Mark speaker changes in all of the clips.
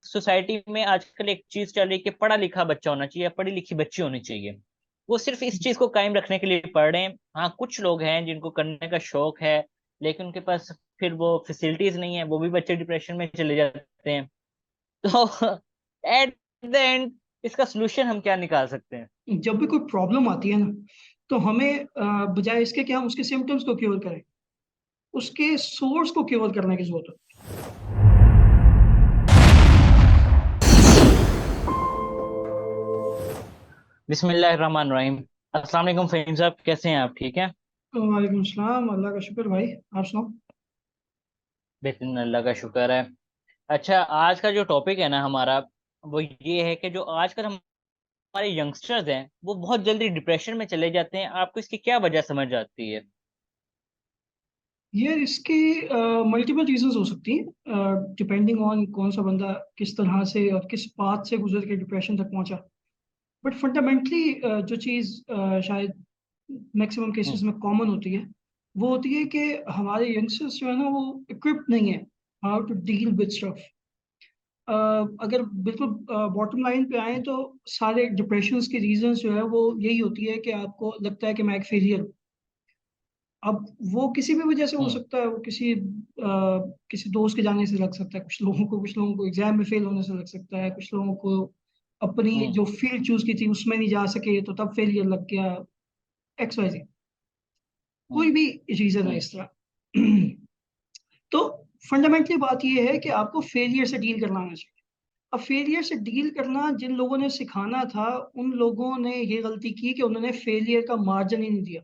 Speaker 1: Society में आजकल एक चीज चल रही है कि पढ़ा लिखा बच्चा होना चाहिए, पढ़ी लिखी बच्ची होनी चाहिए। वो सिर्फ इस चीज को कायम रखने के लिए पढ़ रहे हैं। हाँ, कुछ लोग हैं जिनको करने का शौक है, लेकिन उनके पास फिर वो फैसिलिटीज नहीं है, वो भी बच्चे डिप्रेशन में चले जाते हैं। तो एट द एंड इसका सोल्यूशन हम क्या निकाल सकते हैं?
Speaker 2: जब भी कोई प्रॉब्लम आती है ना, तो हमें बजाय इसके कि हम उसके सिम्टम्स को क्योर करें, उसके सोर्स को क्योर करने की जरूरत है।
Speaker 1: बिस्मिल्लाहिर्रहमानिर्रहीम। अस्सलाम वालेकुम फहीम साहब, कैसे हैं आप? ठीक हैं?
Speaker 2: तो वालेकुम सलाम, अल्लाह का शुक्र भाई। आप सुनाओ।
Speaker 1: बेहतरीन, अल्लाह का शुक्र है। अच्छा, आज का जो टॉपिक है ना हमारा, वो ये है कि जो आजकल हमारे यंगस्टर्स हैं वो बहुत जल्दी डिप्रेशन में चले जाते हैं। आपको इसकी क्या वजह समझ आती है?
Speaker 2: ये इसके मल्टीपल रीजंस हो सकती हैं, डिपेंडिंग ऑन कौन सा बंदा किस तरह से और किस पाथ से गुजर के डिप्रेशन तक पहुंचा। बट फंडामेंटली जो चीज़ शायद मैक्सिमम केसेस
Speaker 1: हम्म।
Speaker 2: में कॉमन होती है, वो होती है कि हमारे यंगस्टर्स जो है ना, वो इक्विप्ड नहीं है how to deal with stuff. अगर बिल्कुल बॉटम लाइन पे आए तो सारे डिप्रेशंस के रीजंस जो है वो यही होती है कि आपको लगता है कि मैं एक फेलियर हूँ। अब वो किसी भी वजह से हो
Speaker 1: हम्म।
Speaker 2: सकता है, वो किसी दोस्त के जाने से लग सकता है, कुछ लोगों को एग्जाम में फेल होने से लग सकता है, कुछ लोगों को अपनी
Speaker 1: हम्म।
Speaker 2: जो फील्ड चूज की थी उसमें नहीं जा सके तो तब फेलियर लग गया। एक्स वाई,
Speaker 1: हम्म।
Speaker 2: कोई भी रीजन है
Speaker 1: हम्म।
Speaker 2: इस तरह। तो फंडामेंटली बात यह है कि आपको फेलियर से डील करना आना चाहिए। अब फेलियर से डील करना जिन लोगों ने सिखाना था, उन लोगों ने ये गलती की कि उन्होंने फेलियर का मार्जिन ही नहीं दिया।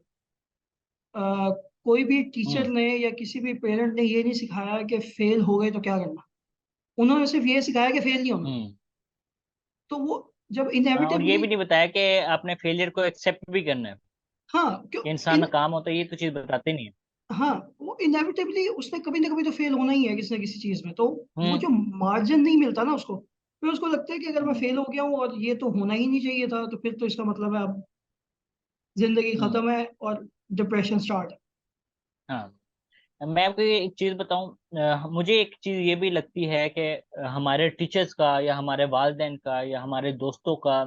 Speaker 2: अ, कोई भी टीचर
Speaker 1: हम्म।
Speaker 2: ने या किसी भी पेरेंट ने ये नहीं सिखाया कि फेल हो गए तो क्या करना। उन्होंने सिर्फ ये सिखाया कि फेल नहीं होना।
Speaker 1: हम्म।
Speaker 2: तो वो जब
Speaker 1: हाँ, और ये
Speaker 2: इनएविटेबली,
Speaker 1: भी नहीं बताया कि आपने फेलियर को एक्सेप्ट भी करना है।
Speaker 2: हाँ क्यों,
Speaker 1: कि इंसान
Speaker 2: इन
Speaker 1: का काम होता है, ये तो चीज बताते नहीं है।
Speaker 2: हाँ वो इनएविटेबली उसने कभी ना कभी तो फेल होना ही है किसी न किसी चीज में। तो वो
Speaker 1: हम्म।
Speaker 2: जो मार्जिन नहीं मिलता ना उसको, फिर उसको लगता है कि अगर मैं
Speaker 1: हम्म।
Speaker 2: फेल हो गया हूँ और ये तो होना ही नहीं चाहिए था, तो फिर तो इसका मतलब है अब जिंदगी
Speaker 1: हम्म।
Speaker 2: खत्म है और डिप्रेशन स्टार्ट है।
Speaker 1: हाँ, मैं आपको एक चीज बताऊं। मुझे एक चीज ये भी लगती है कि हमारे टीचर्स का या हमारे वालिदैन का या हमारे दोस्तों का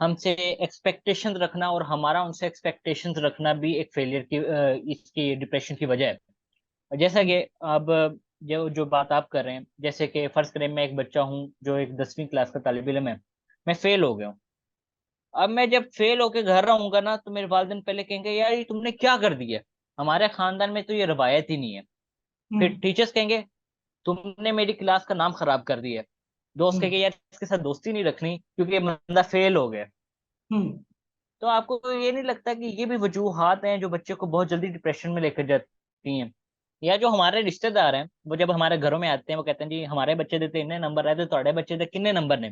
Speaker 1: हमसे एक्सपेक्टेशंस रखना और हमारा उनसे एक्सपेक्टेशंस रखना भी एक फेलियर की, इसकी डिप्रेशन की वजह है। जैसा कि अब जो जो बात आप कर रहे हैं, जैसे कि फर्ज करें मैं एक बच्चा हूँ जो एक 10वीं क्लास का तालिब इल्म है। मैं फेल हो गया हूँ। अब मैं जब फेल होके घर रहूंगा ना, तो मेरे वालिदैन पहले कहेंगे यार ये तुमने क्या कर दिया। हमारे खानदान में तो ये रवायत ही नहीं है। फिर
Speaker 2: हम्म।
Speaker 1: टीचर्स कहेंगे तुमने मेरी क्लास का नाम खराब कर दिया। दोस्त
Speaker 2: हम्म।
Speaker 1: कहेंगे यार इसके साथ दोस्ती नहीं रखनी क्योंकि ये बंदा फेल हो गया।
Speaker 2: हम्म।
Speaker 1: तो आपको ये नहीं लगता कि ये भी वजूहात हैं जो बच्चे को बहुत जल्दी डिप्रेशन में लेकर जाती हैं? या जो हमारे रिश्तेदार हैं वो जब हमारे घरों में आते हैं, वो कहते हैं जी हमारे बच्चे दे तो इतने नंबर आए थे, तुम्हारे बच्चे दे कितने नंबर ने।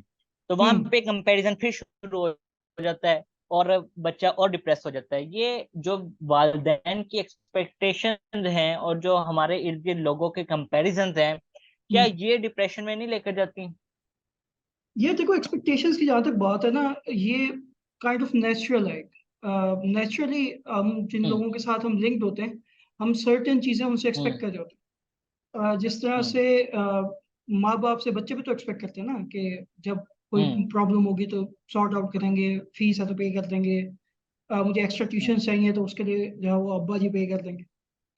Speaker 1: तो वहां
Speaker 2: हम्म।
Speaker 1: पे कंपैरिजन फिर शुरू हो जाता है, और बच्चा और डिप्रेस हो जाता है। ये जो वालिदैन की एक्सपेक्टेशन हैं और जो हमारे इर्द गिर्द लोगों के कंपैरिजन हैं, क्या
Speaker 2: हम्म।
Speaker 1: ये डिप्रेशन में नहीं लेकर जाती?
Speaker 2: ये देखो, एक्सपेक्टेशंस की जहाँ तक बात है ना, ये काइंड ऑफ नेचुरल है। नेचुरली हम जिन
Speaker 1: हम्म।
Speaker 2: लोगों के साथ हम लिंक्ड होते हैं, हम सर्टेन चीज़ें उनसे एक्सपेक्ट
Speaker 1: हम्म।
Speaker 2: कर रहे होते हैं। जिस तरह
Speaker 1: हम्म।
Speaker 2: से माँ बाप से बच्चे भी तो एक्सपेक्ट करते हैं ना कि जब कोई
Speaker 1: हम्म।
Speaker 2: प्रॉब्लम होगी तो सॉर्ट आउट करेंगे, फीस है तो पे कर देंगे, मुझे एक्स्ट्रा ट्यूशन
Speaker 1: हम्म।
Speaker 2: चाहिए तो उसके लिए जो है वो अब्बा जी पे कर देंगे।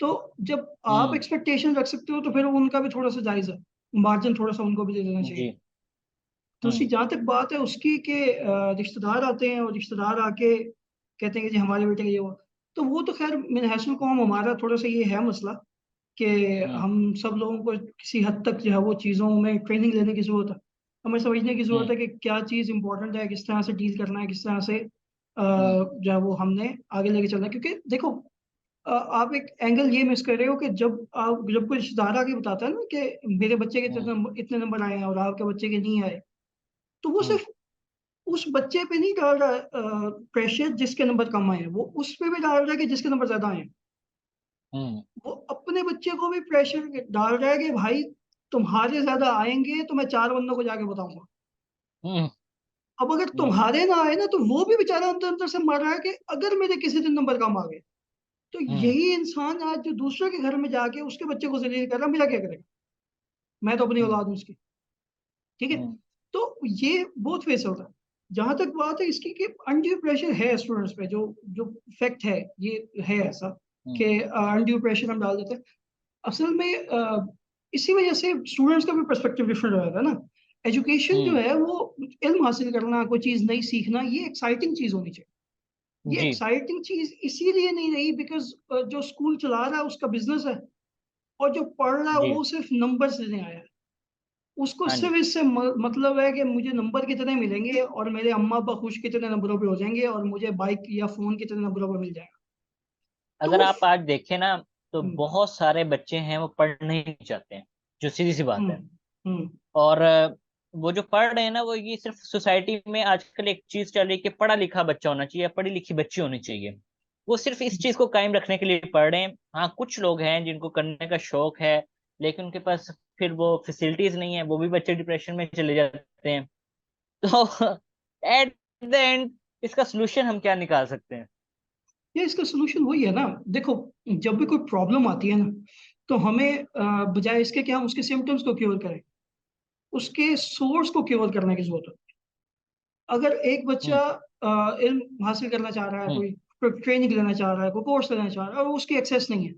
Speaker 2: तो जब आप
Speaker 1: हम्म।
Speaker 2: एक्सपेक्टेशन रख सकते हो तो फिर उनका भी थोड़ा सा जायज़ है, मार्जिन थोड़ा सा उनको भी दे देना चाहिए।
Speaker 1: जी।
Speaker 2: दूसरी
Speaker 1: हम्म।
Speaker 2: जहाँ तक बात है उसकी कि रिश्तेदार आते हैं और रिश्तेदार आके कहते हैं कि जी हमारे बेटे का ये हुआ, तो वो तो खैर मिन हैसन कौम हमारा थोड़ा सा ये है मसला कि
Speaker 1: हम्म।
Speaker 2: हम सब लोगों को किसी हद तक जो है वो चीज़ों में ट्रेनिंग लेने की ज़रूरत है। हमें समझने की ज़रूरत
Speaker 1: हम्म।
Speaker 2: है कि क्या चीज़ इंपॉर्टेंट है, किस तरह से डील करना है, किस तरह से
Speaker 1: हम्म।
Speaker 2: जो है वो हमने आगे लेके चलना है। क्योंकि देखो, आप एक एंगल ये मिस कर रहे हो कि जब कोई रिश्तेदार आके बताता है ना कि मेरे बच्चे के
Speaker 1: हम्म।
Speaker 2: इतने नंबर आए हैं और आपके बच्चे के नहीं आए, तो वो
Speaker 1: हम्म।
Speaker 2: सिर्फ उस बच्चे पे नहीं डाल रहा प्रेशर जिसके नंबर कम आए हैं, वो उस पे भी डाल रहा है कि जिसके नंबर ज्यादा आए हैं।
Speaker 1: हम्म।
Speaker 2: वो अपने बच्चे को भी प्रेशर डाल रहा है कि भाई तुम्हारे ज्यादा आएंगे तो मैं चार बंदों को जाके बताऊंगा।
Speaker 1: हम्म।
Speaker 2: अब अगर
Speaker 1: हम्म।
Speaker 2: तुम्हारे ना आए ना, तो वो भी बेचारा अंदर अंदर से मर रहा है कि अगर मेरे किसी दिन नंबर कम आ गए, तो
Speaker 1: हम्म।
Speaker 2: यही इंसान आज जो दूसरे के घर में जाके उसके बच्चे को जलील कर रहा है, मेरा क्या करेगा? मैं तो अपनी
Speaker 1: हम्म।
Speaker 2: औलाद हूं उसकी। ठीक है।
Speaker 1: हम्म।
Speaker 2: तो ये बहुत फेस होता है। जहां तक बात है इसकी कि अनड्यू प्रेशर है स्टूडेंट्स पे, जो जो फैक्ट है ये है ऐसा
Speaker 1: हम्म।
Speaker 2: कि अनड्यू प्रेशर हम डाल देते हैं। असल में इसी वजह से स्टूडेंट्स का भी पर्सपेक्टिव डिफरेंट हो जाता है ना। एजुकेशन जो
Speaker 1: हम्म।
Speaker 2: है वो इल्म हासिल करना, कोई चीज नई सीखना, ये एक्साइटिंग चीज होनी चाहिए। ये
Speaker 1: जी।
Speaker 2: एक्साइटिंग चीज इसीलिए नहीं रही बिकॉज जो स्कूल चला रहा है उसका बिजनेस है, और जो पढ़ रहा है
Speaker 1: जी।
Speaker 2: वो सिर्फ नंबर लेने आया है। उसको
Speaker 1: हाँ
Speaker 2: सिर्फ
Speaker 1: जी।
Speaker 2: इससे मतलब है कि मुझे नंबर कितने मिलेंगे और मेरे अम्मा अब्बा खुश कितने नंबरों पे हो जाएंगे और मुझे बाइक या फोन कितने नंबरों पे मिल जाएगा। तो
Speaker 1: अगर आप आज देखें ना, तो
Speaker 2: हम्म
Speaker 1: बहुत सारे बच्चे हैं वो पढ़ नहीं चाहते हैं, जो सीधी सी बात
Speaker 2: हम्म
Speaker 1: है।
Speaker 2: हम्म
Speaker 1: और वो जो पढ़ रहे हैं ना, वो ये सिर्फ सोसाइटी में आजकल एक चीज चल रही है कि पढ़ा लिखा बच्चा होना चाहिए, पढ़ी लिखी बच्ची होनी चाहिए। वो सिर्फ इस चीज को कायम रखने के लिए पढ़ रहे हैं। हाँ, कुछ लोग हैं जिनको करने का शौक है, लेकिन उनके पास फिर वो फैसिलिटीज नहीं है, वो भी बच्चे डिप्रेशन में चले जाते हैं। तो एट द एंड इसका सोल्यूशन हम क्या निकाल सकते हैं?
Speaker 2: ये इसका सोल्यूशन वही है ना। देखो, जब भी कोई प्रॉब्लम आती है ना, तो हमें बजाय इसके कि हम उसके सिम्टम्स को क्योर करें, उसके सोर्स को क्योर करने की जरूरत है। अगर एक बच्चा
Speaker 1: हम्म।
Speaker 2: इल्म हासिल करना चाह रहा है,
Speaker 1: हम्म।
Speaker 2: कोई ट्रेनिंग लेना चाह रहा है, कोई कोर्स लेना चाह रहा है और उसकी एक्सेस नहीं है,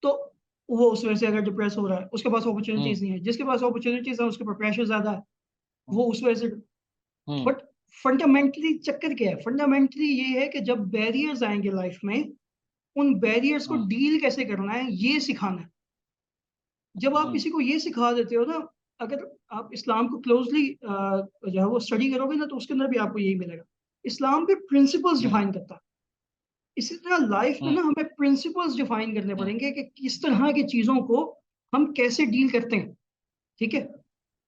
Speaker 2: तो वो उस वजह से अगर डिप्रेस हो रहा है, उसके पास
Speaker 1: हम्म।
Speaker 2: अपॉर्चुनिटीज नहीं है। जिसके पास अपॉर्चुनिटीज है उसके पर प्रेशर ज्यादा है,
Speaker 1: हम्म।
Speaker 2: वो उस वजह से।
Speaker 1: हम्म।
Speaker 2: बट फंडामेंटली चक्कर क्या है? फंडामेंटली ये है कि जब बैरियर्स आएंगे लाइफ में, उन बैरियर्स को
Speaker 1: हम्म।
Speaker 2: डील कैसे करना है ये सिखाना है। जब आप
Speaker 1: हम्म।
Speaker 2: किसी को ये सिखा देते हो ना, अगर आप इस्लाम को क्लोजली जो है वो स्टडी करोगे ना, तो उसके अंदर भी आपको यही मिलेगा। इस्लाम भी प्रिंसिपल्स
Speaker 1: हम्म।
Speaker 2: डिफाइन करता है। इसी तरह लाइफ में
Speaker 1: हम्म।
Speaker 2: ना हमें प्रिंसिपल्स डिफाइन करने
Speaker 1: हम्म।
Speaker 2: पड़ेंगे कि किस तरह की चीजों को हम कैसे डील करते हैं। ठीक है।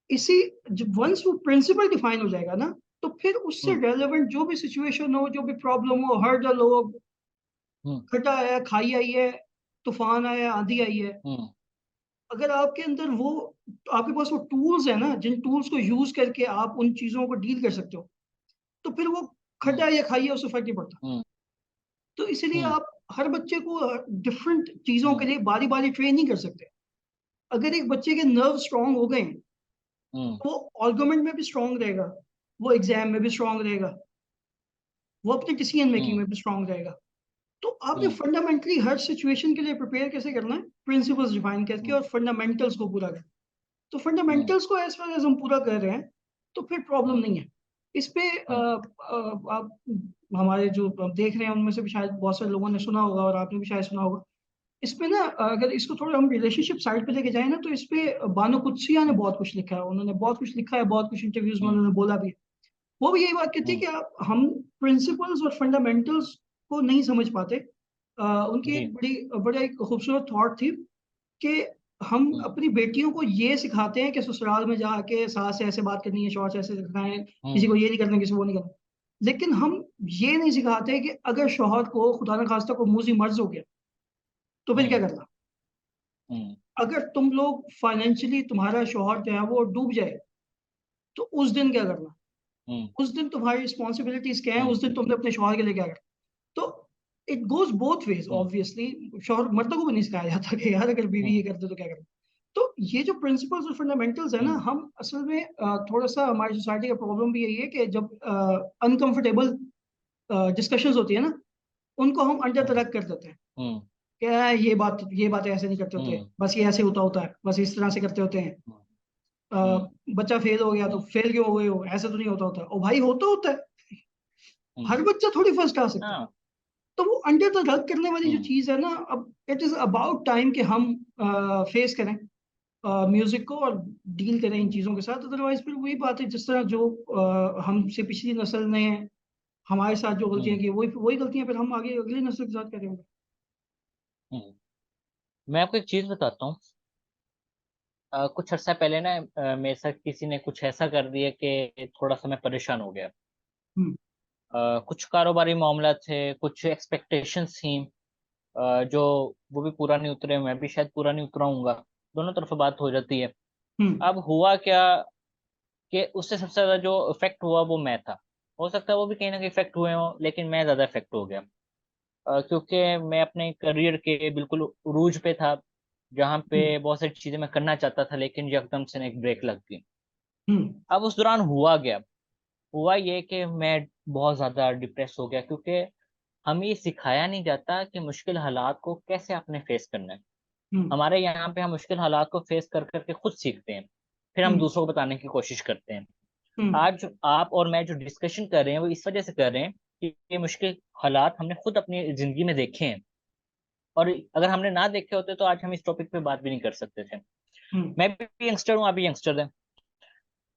Speaker 2: इसी जब वंस वो प्रिंसिपल डिफाइन हो जाएगा ना, तो फिर उससे
Speaker 1: हम्म।
Speaker 2: रेलेवेंट जो भी सिचुएशन हो, जो भी प्रॉब्लम हो, हर्डल हो,
Speaker 1: हम्म।
Speaker 2: खटा आया, खाई आई है, तूफान आया, आंधी आई है,
Speaker 1: हम्म।
Speaker 2: अगर आपके अंदर वो, आपके पास वो टूल्स है ना, जिन टूल्स को यूज करके आप उन चीजों को डील कर सकते हो, तो फिर वो
Speaker 1: हम्म।
Speaker 2: खटा या खाइए उससे फर्क नहीं पड़ता।
Speaker 1: हम्म।
Speaker 2: तो इसलिए
Speaker 1: हम्म।
Speaker 2: आप हर बच्चे को डिफरेंट चीजों के
Speaker 1: हम्म।
Speaker 2: लिए बारी बारी ट्रेन नहीं कर सकते। अगर एक बच्चे के नर्व स्ट्रांग हो गए हैं,
Speaker 1: हम्म।
Speaker 2: तो वो आर्गुमेंट में भी स्ट्रांग रहेगा, वो एग्जाम में भी स्ट्रांग रहेगा, वो अपने डिसीजन मेकिंग
Speaker 1: हम्म।
Speaker 2: में भी स्ट्रांग रहेगा। तो आपने
Speaker 1: हम्म।
Speaker 2: फंडामेंटली हर सिचुएशन के लिए प्रिपेयर कैसे करना है? प्रिंसिपल्स डिफाइन करके
Speaker 1: हम्म।
Speaker 2: और फंडामेंटल्स को पूरा करके। तो
Speaker 1: हम्म।
Speaker 2: फंडामेंटल्स को एज फार एज हम पूरा कर रहे हैं, तो फिर प्रॉब्लम
Speaker 1: हम्म।
Speaker 2: नहीं है। इस पे
Speaker 1: हम्म।
Speaker 2: आप हमारे जो आप देख रहे हैं उनमें से भी शायद बहुत सारे लोगों ने सुना होगा और आपने भी शायद सुना होगा। इस पे ना अगर इसको थोड़ा हम रिलेशनशिप साइड पे लेके जाए ना, तो इस पे बानो कुद्सिया ने बहुत कुछ लिखा है। उन्होंने बहुत कुछ लिखा है, बहुत कुछ इंटरव्यूज में
Speaker 1: हम्म।
Speaker 2: उन्होंने बोला भी है। वो भी यही बात कहती है
Speaker 1: हम्म।
Speaker 2: कि आप हम प्रिंसिपल्स और फंडामेंटल्स को नहीं समझ पाते। उनकी
Speaker 1: जी।
Speaker 2: एक बड़ा एक खूबसूरत थॉट थी कि हम
Speaker 1: हम्म।
Speaker 2: अपनी बेटियों को ये सिखाते हैं कि ससुराल में जाके सास से ऐसे बात करनी है, शौहर से ऐसे करना है, किसी
Speaker 1: हम्म।
Speaker 2: को ये नहीं करना, किसी को वो नहीं करना। लेकिन हम ये नहीं सिखाते कि अगर शौहर को खुदा न खास्ता को मुंह से मर्ज हो गया, तो फिर क्या
Speaker 1: हम्म।
Speaker 2: करना।
Speaker 1: हम्म।
Speaker 2: अगर तुम लोग फाइनेंशियली, तुम्हारा शौहर जो है वो डूब जाए, तो उस दिन क्या करना।
Speaker 1: हम्म।
Speaker 2: उस दिन तुम्हारी रिस्पॉन्सिबिलिटीज क्या है,
Speaker 1: हम्म।
Speaker 2: उस दिन तुमने अपने शौहर के लिए क्या करना। तो it goes both ways
Speaker 1: hmm.
Speaker 2: Obviously. शौहर मर्दों को भी नहीं सिखाया जाता कि यार अगर बीवी
Speaker 1: हम्म।
Speaker 2: ये करते तो क्या करना। तो ये जो प्रिंसिपल्स और फंडामेंटल्स है ना,
Speaker 1: हम्म।
Speaker 2: हम असल में थोड़ा सा हमारी सोसाइटी का प्रॉब्लम भी यही है कि जब अनकंफर्टेबल डिस्कशंस होती है ना, उनको हम अंडर द
Speaker 1: हम्म।
Speaker 2: रग कर देते हैं।
Speaker 1: हम्म।
Speaker 2: क्या है, ये बातें ऐसे नहीं करते होते,
Speaker 1: हम्म।
Speaker 2: बस ये ऐसे होता होता है, बस इस तरह से करते होते हैं। अ,
Speaker 1: हम्म।
Speaker 2: बच्चा फेल हो गया तो
Speaker 1: हम्म।
Speaker 2: फेल क्यों हो गए हो, ऐसे तो नहीं होता होता। ओ भाई, होता होता है।
Speaker 1: हम्म।
Speaker 2: हर बच्चा थोड़ी फर्स्ट आ सकता है।
Speaker 1: हाँ।
Speaker 2: तो वो अंडर द रग करने वाली जो
Speaker 1: हम्म।
Speaker 2: चीज है ना, अब इट इज अबाउट टाइम कि हम फेस करें म्यूजिक को और डील करें इन
Speaker 1: हम्म।
Speaker 2: चीजों के साथ। अदरवाइज फिर वही बात है, जिस तरह जो हमसे पिछली नस्ल ने हमारे साथ जो गलतियां
Speaker 1: हम्म।
Speaker 2: की, वही वही गलतियां फिर हम आगे अगली नस्ल के साथ करेंगे।
Speaker 1: हम्म। मैं आपको एक चीज बताता हूँ। कुछ अर्सा पहले ना, मेरे साथ किसी ने कुछ ऐसा कर दिया कि थोड़ा सा मैं परेशान हो गया।
Speaker 2: हम्म
Speaker 1: कुछ कारोबारी मामला थे, कुछ एक्सपेक्टेशंस थी, जो वो भी पूरा नहीं उतरे, मैं भी शायद पूरा नहीं उतराऊंगा। दोनों तरफ बात हो जाती है।
Speaker 2: हम्म
Speaker 1: अब हुआ क्या कि उससे सबसे ज्यादा जो इफेक्ट हुआ वो मैं था। हो सकता है वो भी कहीं ना कहीं इफेक्ट हुए हो, लेकिन मैं ज्यादा इफेक्ट हो गया। क्योंकि मैं अपने करियर के बिल्कुल उरूज पे था, जहाँ
Speaker 2: हम्म
Speaker 1: पे बहुत सारी चीजें मैं करना चाहता था, लेकिन यकदम से ना एक ब्रेक लग गई।
Speaker 2: हम्म।
Speaker 1: अब उस दौरान हुआ गया, हुआ ये कि मैं बहुत ज्यादा डिप्रेस हो गया, क्योंकि हमें ये सिखाया नहीं जाता कि मुश्किल हालात को कैसे आपने फेस करना है।
Speaker 2: हम्म।
Speaker 1: हमारे यहाँ पे हम मुश्किल हालात को फेस कर करके खुद सीखते हैं, फिर हम
Speaker 2: हम्म।
Speaker 1: दूसरों को बताने की कोशिश करते हैं।
Speaker 2: हम्म।
Speaker 1: आज आप और मैं जो डिस्कशन कर रहे हैं वो इस वजह से कर रहे हैं कि ये मुश्किल हालात हमने खुद अपनी जिंदगी में देखे हैं, और अगर हमने ना देखे होते तो आज हम इस टॉपिक पे बात भी नहीं कर सकते थे।
Speaker 2: हम्म।
Speaker 1: मैं भी यंगस्टर हूँ, आप भी यंगस्टर हैं।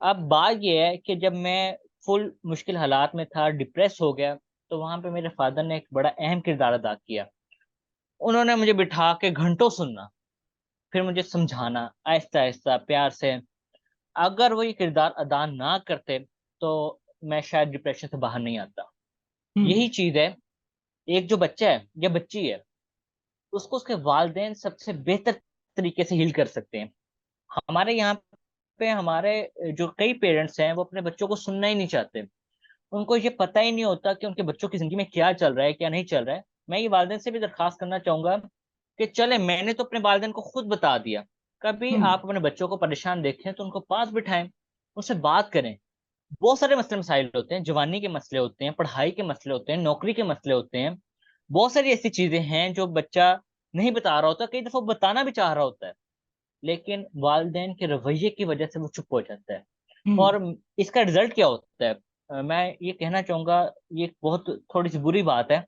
Speaker 1: अब बात यह है कि जब मैं फुल मुश्किल हालात में था, डिप्रेस हो गया, तो वहां पे मेरे फादर ने एक बड़ा अहम किरदार अदा किया। उन्होंने मुझे बिठा के घंटों सुनना, फिर मुझे समझाना आहिस्ता आहिस्ता प्यार से। अगर वो ये किरदार अदा ना करते तो मैं शायद डिप्रेशन से बाहर नहीं आता।
Speaker 2: हम्म।
Speaker 1: यही चीज है, एक जो बच्चा है या बच्ची है, उसको उसके वालिदैन सबसे बेहतर तरीके से हील कर सकते हैं। हमारे यहाँ पे हमारे जो कई पेरेंट्स हैं वो अपने बच्चों को सुनना ही नहीं चाहते। उनको ये पता ही नहीं होता कि उनके बच्चों की जिंदगी में क्या चल रहा है, क्या नहीं चल रहा है। मैं ये वालिदैन से भी दरखास्त करना चाहूंगा कि चले, मैंने तो अपने वालिदैन को खुद बता दिया। कभी
Speaker 2: हम्म।
Speaker 1: आप अपने बच्चों को परेशान देखें तो उनको पास बिठाएं, उससे बात करें। बहुत सारे मसले मसाइल होते हैं, जवानी के मसले होते हैं, पढ़ाई के मसले होते हैं, नौकरी के मसले होते हैं। बहुत सारी ऐसी चीजें हैं जो बच्चा नहीं बता रहा होता, कई दफा वो बताना भी चाह रहा होता है, लेकिन वालिदैन के रवैये की वजह से वो चुप हो जाता है।
Speaker 2: हम्म।
Speaker 1: और इसका रिजल्ट क्या होता है? मैं ये कहना चाहूंगा, ये बहुत थोड़ी सी बुरी बात है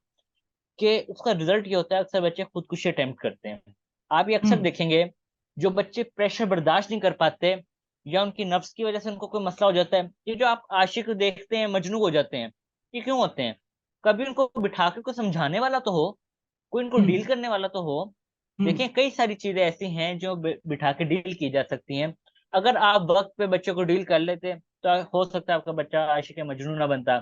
Speaker 1: कि उसका रिजल्ट ये होता है, अक्सर बच्चे खुदकुशी अटेम्प्ट करते हैं। आप ये अक्सर
Speaker 2: हम्म।
Speaker 1: देखेंगे, जो बच्चे प्रेशर बर्दाश्त नहीं कर पाते या उनकी नफ्स की वजह से उनको कोई मसला हो जाता है, ये जो आप आशिक देखते हैं मजनू हो जाते हैं, ये क्यों होते हैं? कभी उनको बिठा के कोई समझाने वाला तो हो, कोई इनको
Speaker 2: हम्म।
Speaker 1: डील करने वाला तो हो।
Speaker 2: हम्म।
Speaker 1: देखें, कई सारी चीजें ऐसी हैं जो बिठा के डील की जा सकती हैं। अगर आप वक्त पे बच्चों को डील कर लेते तो हो सकता है आपका बच्चा आशिक मजनू ना बनता।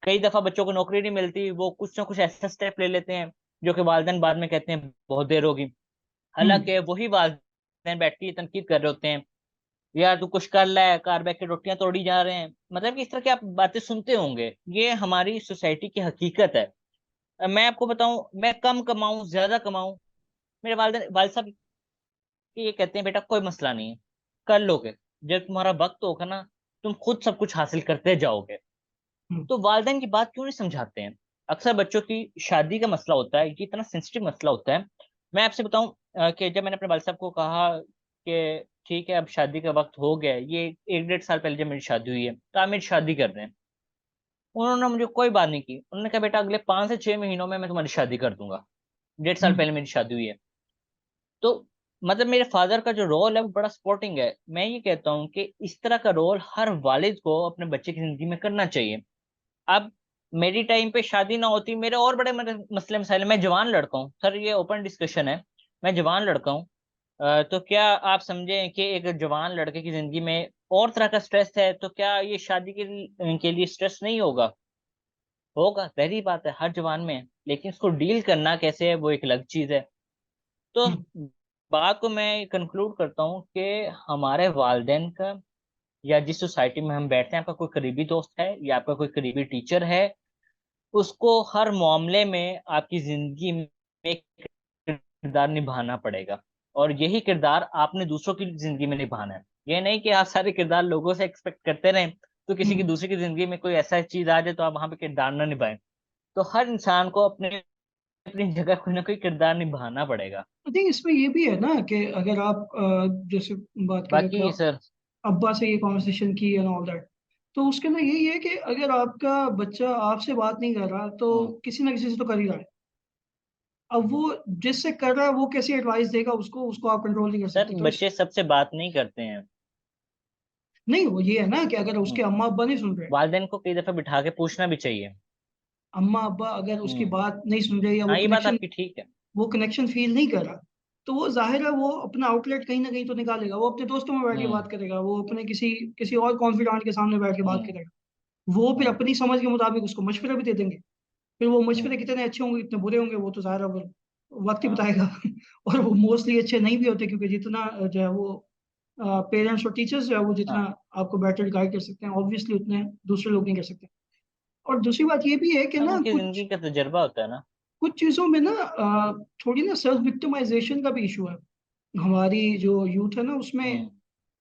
Speaker 1: कई दफा बच्चों को नौकरी नहीं मिलती, वो कुछ ना कुछ ऐसा स्टेप ले लेते हैं जो कि वालिदैन बाद में कहते हैं बहुत देर होगी।
Speaker 2: हम्म।
Speaker 1: हालांकि वही वालिदैन बैठ के ये तनकीद कर रहे होते हैं, यार तू कुछ कर ला है, कार बैठ के रोटियां तोड़ी जा रहे हैं। मतलब कि इस तरह की आप बातें सुनते होंगे। ये हमारी सोसाइटी की हकीकत है। अब मैं आपको बताऊं, मैं कम कमाऊं ज्यादा कमाऊं, मेरे वालिद साहब ये कहते हैं बेटा कोई मसला नहीं है, कर लोगे। जब तुम्हारा वक्त होगा ना, तुम खुद सब कुछ हासिल करते जाओगे।
Speaker 2: हम्म।
Speaker 1: तो वालिदैन की बात क्यों नहीं समझाते हैं? अक्सर बच्चों की शादी का मसला होता है, ये इतना सेंसिटिव मसला होता है। मैं आपसे बताऊं कि जब मैंने अपने वालिद साहब को कहा कि ठीक है अब शादी का वक्त हो गया है, ये 1 डेढ़ साल पहले जब मेरी शादी हुई है तो आप मेरी शादी कर रहे हैं, उन्होंने मुझे कोई बात नहीं की। उन्होंने कहा बेटा अगले 5 से 6 महीनों में मैं तुम्हारी शादी कर दूंगा। 1.5 साल
Speaker 2: हम्म।
Speaker 1: पहले मेरी शादी हुई है। तो मतलब मेरे फादर का जो रोल है वो बड़ा सपोर्टिंग है। मैं ये कहता हूँ कि इस तरह का रोल हर वालिद को अपने बच्चे की जिंदगी में करना चाहिए। अब मेरी टाइम पे शादी ना होती, मेरे और बड़े मसले मसाइल। मैं जवान लड़का हूँ सर, ये ओपन डिस्कशन है। मैं जवान लड़का हूँ। तो क्या आप समझें कि एक जवान लड़के की जिंदगी में और तरह का स्ट्रेस है, तो क्या ये शादी के लिए स्ट्रेस नहीं होगा? होगा, पहली बात है, हर जवान में है। लेकिन इसको डील करना कैसे है वो एक अलग चीज है। तो
Speaker 2: हम्म।
Speaker 1: बात को मैं कंक्लूड करता हूँ कि हमारे वालिदैन का, या जिस सोसाइटी में हम बैठते हैं, आपका कोई करीबी दोस्त है या आपका कोई करीबी टीचर है, उसको हर मामले में आपकी जिंदगी में एक किरदार निभाना पड़ेगा। और यही किरदार आपने दूसरों की जिंदगी में निभाना है। ये नहीं कि आप सारे किरदार लोगों से एक्सपेक्ट करते रहें, तो किसी की
Speaker 2: हम्म।
Speaker 1: दूसरे की जिंदगी में कोई ऐसा चीज आ जाए तो आप वहां पे किरदार ना निभाएं। तो हर इंसान को अपने अपनी जगह कोई ना कोई किरदार निभाना पड़ेगा।
Speaker 2: आई थिंक इसमें ये भी है ना कि अगर आप जैसे बात करें कि
Speaker 1: बाकी सर।
Speaker 2: अब्बा से ये कॉन्वर्सेशन की एंड ऑल दैट, तो उसके अंदर यही है कि अगर आपका बच्चा आपसे बात नहीं कर रहा तो
Speaker 1: हम्म,
Speaker 2: किसी ना किसी से तो कर ही रहा है। अब वो जिससे कर रहा है वो कैसी एडवाइस देगा उसको, उसको आप कंट्रोल नहीं कर
Speaker 1: सर
Speaker 2: सकते। तो
Speaker 1: बच्चे सबसे बात नहीं करते हैं।
Speaker 2: नहीं, वो ये है ना कि अगर
Speaker 1: हम्म,
Speaker 2: उसके अम्मा अब्बा नहीं सुन रहे,
Speaker 1: वालिदैन को कई दफा बिठा के पूछना भी चाहिए।
Speaker 2: अम्मा अब्बा अगर उसकी
Speaker 1: हम्म।
Speaker 2: बात नहीं सुन रहे या
Speaker 1: हाँ, ये बात आपकी ठीक है।
Speaker 2: वो कनेक्शन फील नहीं कर रहा, तो वो जाहिर है वो अपना आउटलेट कहीं ना कहीं तो निकालेगा। वो अपने दोस्तों में बैठ के
Speaker 1: हम्म।
Speaker 2: बात करेगा, वो अपने किसी किसी और कॉन्फिडेंट के सामने बैठ के बात
Speaker 1: हम्म।
Speaker 2: करेगा। वो फिर
Speaker 1: हम्म।
Speaker 2: अपनी समझ के मुताबिक उसको मशवरा भी दे देंगे। फिर वो
Speaker 1: हम्म।
Speaker 2: मशवरे कितने अच्छे होंगे कितने बुरे होंगे वो तो ज़ाहिर है वो वक्त ही
Speaker 1: हाँ।
Speaker 2: बताएगा। और वो मोस्टली अच्छे नहीं भी होते, क्योंकि जितना जो है वो पेरेंट्स और टीचर्स जो है वो जितना
Speaker 1: हाँ,
Speaker 2: आपको बेटर गाइड कर सकते हैं ऑब्वियसली उतने दूसरे लोग नहीं कर सकते। और दूसरी बात ये भी है कि ना
Speaker 1: उनकी
Speaker 2: कुछ
Speaker 1: जिंदगी का तजुर्बा होता है ना।
Speaker 2: कुछ चीज़ों में ना थोड़ी ना सेल्फ विक्टिमाइजेशन का भी इशू है। हमारी जो यूथ है ना उसमें
Speaker 1: हम्म।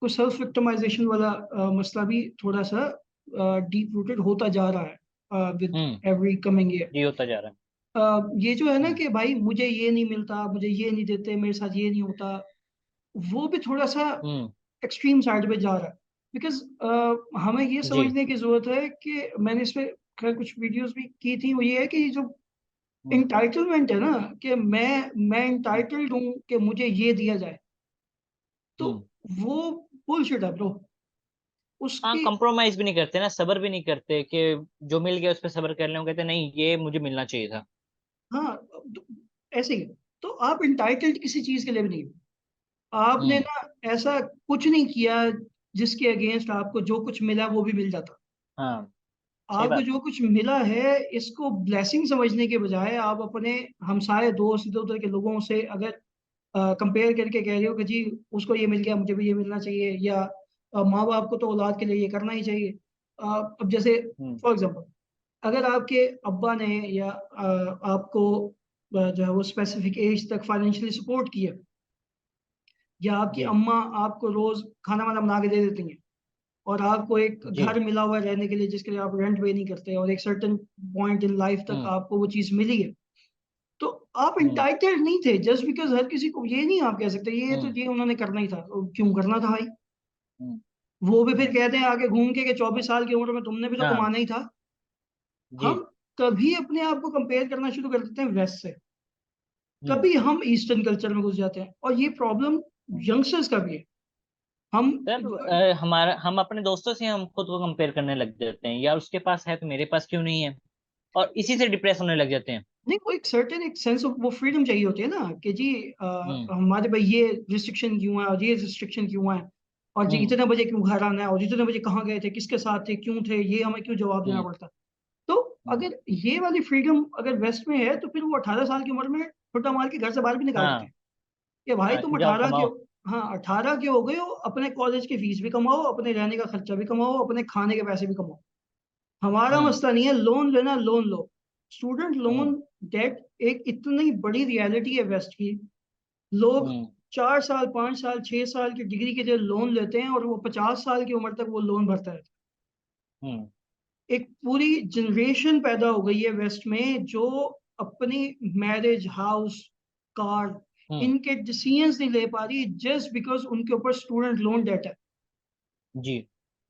Speaker 2: कुछ सेल्फ विक्टिमाइजेशन वाला मसला भी थोड़ा सा डीप रूटेड होता जा रहा है with
Speaker 1: hmm.
Speaker 2: Every coming year.
Speaker 1: ये होता जा रहा है।
Speaker 2: ये जो है ना
Speaker 1: हम्म।
Speaker 2: कि भाई मुझे ये नहीं मिलता, मुझे ये नहीं देते, मेरे साथ ये नहीं होता, वो भी थोड़ा सा
Speaker 1: हम्म।
Speaker 2: एक्सट्रीम साइड पे जा रहा है। बिकॉज हमें ये
Speaker 1: जी।
Speaker 2: समझने की जरूरत है कि मैंने इस पे खैर कुछ वीडियोस भी की थी, वो ये है कि ये जो
Speaker 1: हम्म।
Speaker 2: इंटाइटलमेंट है ना, कि मैं
Speaker 1: हम्म।
Speaker 2: इंटाइटल्ड हूँ कि मुझे ये दिया जाए, तो
Speaker 1: हम्म।
Speaker 2: वो बुलशिट है ब्रो।
Speaker 1: हाँ,
Speaker 2: उसकी
Speaker 1: कंप्रोमाइज भी नहीं करते ना, सब्र भी नहीं करते कि जो मिल गया उस पर सब्र कर लें। वो कहते नहीं, ये मुझे मिलना चाहिए था।
Speaker 2: हाँ, तो ऐसे ही है। तो आप इंटाइटल्ड किसी चीज के लिए भी नहीं हो। आपने
Speaker 1: हम्म।
Speaker 2: ना ऐसा कुछ नहीं किया जिसके अगेंस्ट आपको जो कुछ मिला वो भी मिल जाता।
Speaker 1: हाँ, सही
Speaker 2: आपको
Speaker 1: बात
Speaker 2: जो
Speaker 1: है।
Speaker 2: कुछ मिला है इसको ब्लेसिंग समझने के बजाय आप अपने हमसाए दोस्त इधर उधर के लोगों से अगर कंपेयर करके कह रहे हो कि जी उसको ये मिल गया मुझे भी ये मिलना चाहिए, या माँ बाप को तो औलाद के लिए ये करना ही चाहिए। अब जैसे
Speaker 1: हम्म।
Speaker 2: फॉर एग्जांपल, अगर आपके अब्बा ने या आपको जो है वो स्पेसिफिक एज तक फाइनेंशियली सपोर्ट किया, या आपकी
Speaker 1: जी।
Speaker 2: अम्मा आपको रोज खाना वाना बना के दे देती हैं, और आपको एक
Speaker 1: जी।
Speaker 2: घर मिला हुआ है रहने के लिए जिसके लिए आप रेंट पे नहीं करते, और एक सर्टेन पॉइंट इन लाइफ तक
Speaker 1: हम्म।
Speaker 2: आपको वो चीज मिली है, तो आप
Speaker 1: हम्म।
Speaker 2: इंटाइटेड नहीं थे। जस्ट बिकॉज हर किसी को ये नहीं आप कह सकते ये तो
Speaker 1: हम्म।
Speaker 2: ये उन्होंने करना ही था, तो क्यों करना था भाई।
Speaker 1: हम्म।
Speaker 2: वो भी फिर
Speaker 1: हम्म।
Speaker 2: कहते हैं आगे घूम के कि 24 साल की उम्र में तुमने भी तो
Speaker 1: हाँ।
Speaker 2: कमाना ही था।
Speaker 1: जी।
Speaker 2: हम कभी अपने आप को कंपेयर करना शुरू कर देते हैं वेस्ट से,
Speaker 1: हम्म।
Speaker 2: कभी हम ईस्टर्न कल्चर में घुस जाते हैं, और ये प्रॉब्लम
Speaker 1: हम्म।
Speaker 2: यंगस्टर्स का भी है। हम
Speaker 1: तब हमारा हम अपने दोस्तों से हम खुद को कंपेयर करने लग जाते हैं, यार उसके पास है तो मेरे पास क्यों नहीं है। और इसी से डिप्रेस होने लग जाते हैं।
Speaker 2: नहीं, वो एक सर्टेन एक सेंस ऑफ वो फ्रीडम चाहिए होती है ना कि जी
Speaker 1: हम्म।
Speaker 2: हमारे भाई ये रिस्ट्रिक्शन क्यों है और ये रिस्ट्रिक्शन क्यों है, और जी
Speaker 1: हम्म।
Speaker 2: इतने बजे क्यों घर आना है, और इतने बजे कहाँ गए थे, किसके साथ थे, क्यों थे, ये हमें क्यों जवाब देना
Speaker 1: हम्म।
Speaker 2: पड़ता। तो
Speaker 1: हम्म।
Speaker 2: अगर ये वाली फ्रीडम अगर वेस्ट में है तो फिर वो 18 साल की उम्र में छोटा मार के घर से बाहर भी निकाल देते
Speaker 1: हाँ।
Speaker 2: हैं कि भाई
Speaker 1: हाँ,
Speaker 2: तुम
Speaker 1: कि जाओ
Speaker 2: 18 के
Speaker 1: कमाओ।
Speaker 2: हो। हाँ, 18 के हो गए हो, अपने कॉलेज की फीस भी कमाओ, अपने रहने का खर्चा भी कमाओ, अपने खाने के पैसे भी कमाओ। हमारा
Speaker 1: हम्म।
Speaker 2: मसला नहीं है, लोन लेना लोन लो। स्टूडेंट लोन
Speaker 1: हम्म।
Speaker 2: डेट एक इतनी बड़ी रियलिटी है वेस्ट की। लोग
Speaker 1: हम्म।
Speaker 2: 4 साल 5 साल 6 साल की डिग्री के लिए लोन लेते हैं, और वो 50 साल की उम्र तक वो लोन भरता है।
Speaker 1: हम्म।
Speaker 2: एक पूरी जनरेशन पैदा हो गई है वेस्ट में जो अपनी मैरिज, हाउस, कार,
Speaker 1: हम्म।
Speaker 2: इनके डिसीजंस नहीं ले पा रही जस्ट बिकॉज उनके ऊपर स्टूडेंट लोन डेट है,
Speaker 1: जी।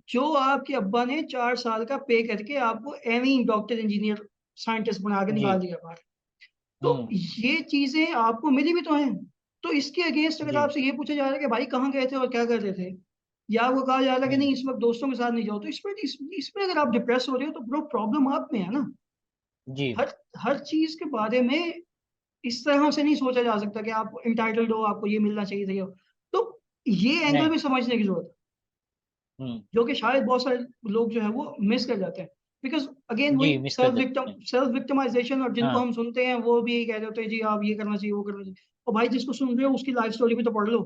Speaker 2: जो आपके अब्बा ने 4 साल का पे करके आपको एवं डॉक्टर इंजीनियर साइंटिस्ट बना के
Speaker 1: जी।
Speaker 2: निकाल दिया बाहर। तो
Speaker 1: हम्म।
Speaker 2: ये चीजें आपको मिली भी तो हैं। तो इसके अगेंस्ट अगर
Speaker 1: जी।
Speaker 2: आपसे ये पूछा जा रहा है कि भाई कहाँ गए थे और क्या कर रहे थे, या आपको कहा जा रहा है कि
Speaker 1: हम्म।
Speaker 2: नहीं इस वक्त दोस्तों के साथ नहीं जाओ, तो इसमें अगर आप डिप्रेस हो रहे हो तो ब्रो प्रॉब्लम आप में है ना।
Speaker 1: जी।
Speaker 2: हर हर चीज के बारे में इस तरह से नहीं सोचा जा सकता कि आप इंटाइटल्ड हो, आपको ये मिलना चाहिए था ये हो। तो ये एंगल
Speaker 1: नहीं।
Speaker 2: भी समझने की जरूरत है,
Speaker 1: हम्म।
Speaker 2: जो कि शायद बहुत सारे लोग जो है वो मिस कर जाते हैं। बिकॉज अगेन वही
Speaker 1: जी, मिस कर देते हैं।
Speaker 2: सेल्फ विक्टिमाइजेशन, और जिनको
Speaker 1: हाँ।
Speaker 2: हम सुनते हैं वो भी यही कह रहे होते हैं जी आप ये करना चाहिए वो करना चाहिए। और भाई जिसको सुन रहे हो उसकी लाइफ स्टोरी भी तो पढ़ लो।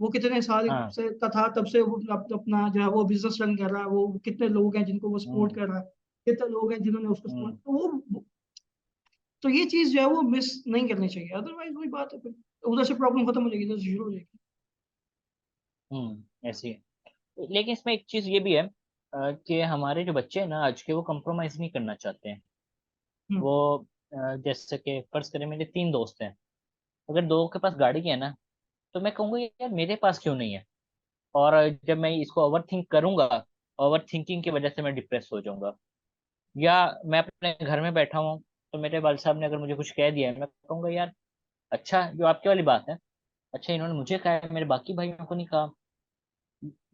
Speaker 2: वो कितने साल
Speaker 1: हाँ।
Speaker 2: से का था तब से वो अपना जो है वो बिजनेस रन कर रहा है, वो कितने लोग हैं जिनको वो सपोर्ट
Speaker 1: हम्म।
Speaker 2: कर रहा है, कितने लोग हैं जिन्होंने उसको सपोर्ट,
Speaker 1: हम्म।
Speaker 2: तो वो तो ये चीज जो है वो मिस नहीं करनी चाहिए, अदरवाइज वही बात है फिर उधर से प्रॉब्लम खत्म हो जाएगी, इधर से शुरू हो जाएगी।
Speaker 1: ऐसी है। लेकिन इसमें एक चीज ये भी है कि हमारे जो बच्चे हैं ना आज के, वो कंप्रोमाइज नहीं करना चाहते हैं।
Speaker 2: हम्म।
Speaker 1: वो जैसे कि फर्ज करें मेरे 3 दोस्त हैं। अगर दो के पास गाड़ी है ना, तो मैं कहूँगा यार मेरे पास क्यों नहीं है। और जब मैं इसको ओवर थिंक करूंगा, ओवर थिंकिंग की वजह से मैं डिप्रेस हो जाऊंगा। या मैं अपने घर में बैठा हूँ, तो मेरे वाल साहब ने अगर मुझे कुछ कह दिया है, मैं कहूंगा यार अच्छा, जो आपके वाली बात है, अच्छा इन्होंने मुझे कहा है, मेरे बाकी भाइयों को नहीं कहा।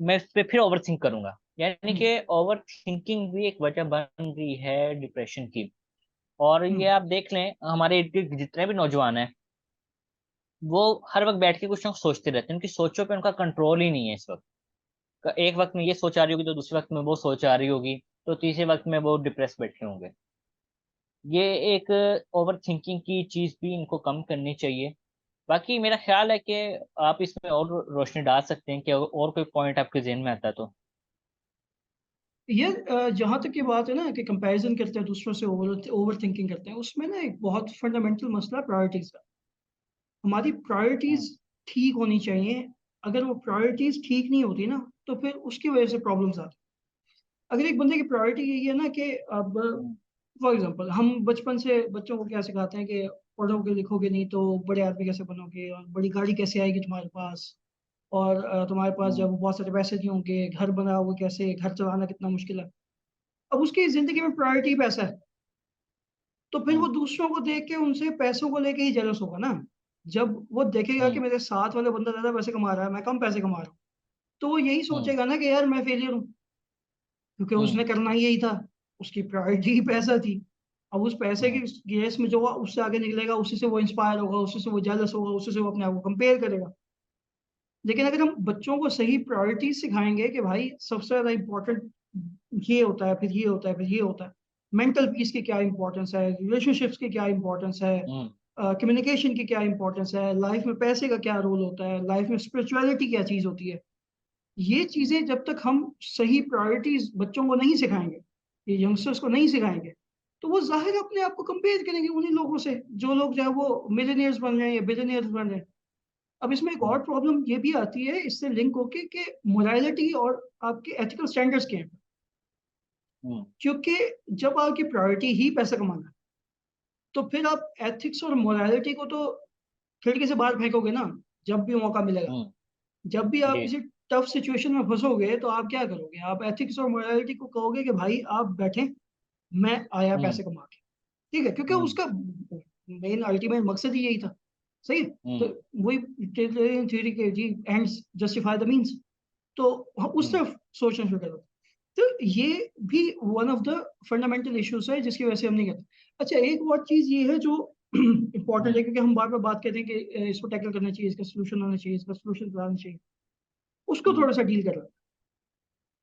Speaker 1: मैं इस पे फिर ओवर थिंक करूंगा। यानी
Speaker 2: हम्म।
Speaker 1: कि ओवर थिंकिंग भी एक वजह बन गई है डिप्रेशन की। और ये
Speaker 2: हम्म।
Speaker 1: आप देख लें, हमारे इर्द गिर्द जितने भी नौजवान हैं, वो हर वक्त बैठ के कुछ ना कुछ सोचते रहते हैं। उनकी सोचों पे उनका कंट्रोल ही नहीं है इस वक्त। एक वक्त में ये सोच आ रही होगी, तो दूसरे वक्त में वो सोच आ रही होगी, तो तीसरे वक्त में वो डिप्रेस बैठे होंगे। ये एक ओवर थिंकिंग की चीज भी इनको कम करनी चाहिए। बाकी मेरा ख्याल है कि आप इसमें और रोशनी डाल सकते हैं कि और कोई पॉइंट आपके जहन में आता है तो।
Speaker 2: ये जहाँ तक की बात है ना कि कंपैरिजन करते हैं दूसरों से, ओवर ओवर थिंकिंग करते हैं, उसमें ना एक बहुत फंडामेंटल मसला प्रायोरिटीज का। हमारी
Speaker 1: हम्म।
Speaker 2: प्रायोरिटीज ठीक होनी चाहिए। अगर वो प्रायोरिटीज ठीक नहीं होती ना, तो फिर उसकी वजह से प्रॉब्लम्स आती हैं। अगर एक बंदे की प्रायोरिटी यही है ना कि अब
Speaker 1: हम्म,
Speaker 2: फॉर एग्जांपल हम बचपन से बच्चों को क्या सिखाते हैं कि पढ़ोगे लिखोगे नहीं तो बड़े आदमी कैसे बनोगे, और बड़ी गाड़ी कैसे आएगी तुम्हारे पास, और तुम्हारे पास
Speaker 1: हम्म,
Speaker 2: जब बहुत सारे पैसे नहीं होंगे, घर बनाओगे कैसे, घर चलाना कितना मुश्किल है। अब उसकी जिंदगी में प्रायोरिटी पैसा है, तो फिर वो
Speaker 1: हम्म,
Speaker 2: दूसरों को देख के उनसे पैसों को लेके ही जेलस होगा ना। जब वो देखेगा कि
Speaker 1: हम्म,
Speaker 2: मेरे साथ वाला बंदा ज्यादा पैसे कमा रहा है, मैं कम पैसे कमा रहा हूँ, तो वो यही
Speaker 1: हम्म,
Speaker 2: सोचेगा ना कि यार मैं फेलियर हूँ, क्योंकि
Speaker 1: हम्म,
Speaker 2: उसने करना ही यही था, उसकी प्रायोरिटी ही पैसा थी। अब उस पैसे की
Speaker 1: हम्म,
Speaker 2: रेस में जो वो उससे आगे निकलेगा, उसी से वो इंस्पायर होगा, उसी से वो जेलस होगा, उसी से वो अपने आप को कंपेयर करेगा। लेकिन अगर हम बच्चों को सही प्रायोरिटी सिखाएंगे कि भाई सबसे ज्यादा इंपॉर्टेंट ये होता है, फिर ये होता है, फिर ये होता है, मेंटल पीस की क्या इंपॉर्टेंस है, रिलेशनशिप्स की क्या इंपॉर्टेंस है,
Speaker 1: हम्म,
Speaker 2: कम्युनिकेशन की क्या इंपॉर्टेंस है, लाइफ में पैसे का क्या रोल होता है, लाइफ में स्पिरिचुअलिटी क्या चीज होती है, ये चीजें जब तक हम सही प्रायोरिटीज बच्चों को नहीं सिखाएंगे, ये यंगस्टर्स को नहीं सिखाएंगे, तो वो जाहिर अपने आप को कंपेयर करेंगे उन्हीं लोगों से जो लोग जो है वो मिलियनियर्स बन रहे हैं या बिलियनियर्स बन रहे हैं। अब इसमें एक और
Speaker 1: हम्म,
Speaker 2: प्रॉब्लम ये भी आती है इससे लिंक होके कि मोरालिटी और आपके एथिकल स्टैंडर्ड्स के हैं।
Speaker 1: हम्म,
Speaker 2: क्योंकि जब आपकी प्रायोरिटी ही पैसा कमाना है, तो फिर आप एथिक्स और मोरालिटी को तो खिड़की से बाहर फेंकोगे ना, जब भी मौका मिलेगा।
Speaker 1: हम्म,
Speaker 2: जब भी आप
Speaker 1: जी,
Speaker 2: किसी टफ सिचुएशन में फंसोगे तो आप क्या करोगे, आप एथिक्स और मोरालिटी को कहोगे कि भाई आप बैठे, मैं आया
Speaker 1: हम्म,
Speaker 2: पैसे कमा के। ठीक है, क्योंकि
Speaker 1: हम्म,
Speaker 2: उसका मेन अल्टीमेट मकसद ही यही था। सही है? तो
Speaker 1: हम्म,
Speaker 2: वही थ्योरी के जी, एंड्स जस्टिफाई द मीन्स। तो हम उस
Speaker 1: हम्म,
Speaker 2: तरफ सोचना शुरू करो। तो ये भी one of the fundamental issues है जिसकी वजह से हम नहीं करते। अच्छा, एक और चीज ये है जो इम्पोर्टेंट है,
Speaker 1: हम्म,
Speaker 2: क्योंकि हम बार बार बात करते हैं कि इसको टैकल करना चाहिए, इसका सोल्यूशन होना चाहिए, इसका सोल्यूशन लाना चाहिए, उसको
Speaker 1: हम्म,
Speaker 2: थोड़ा सा डील करना।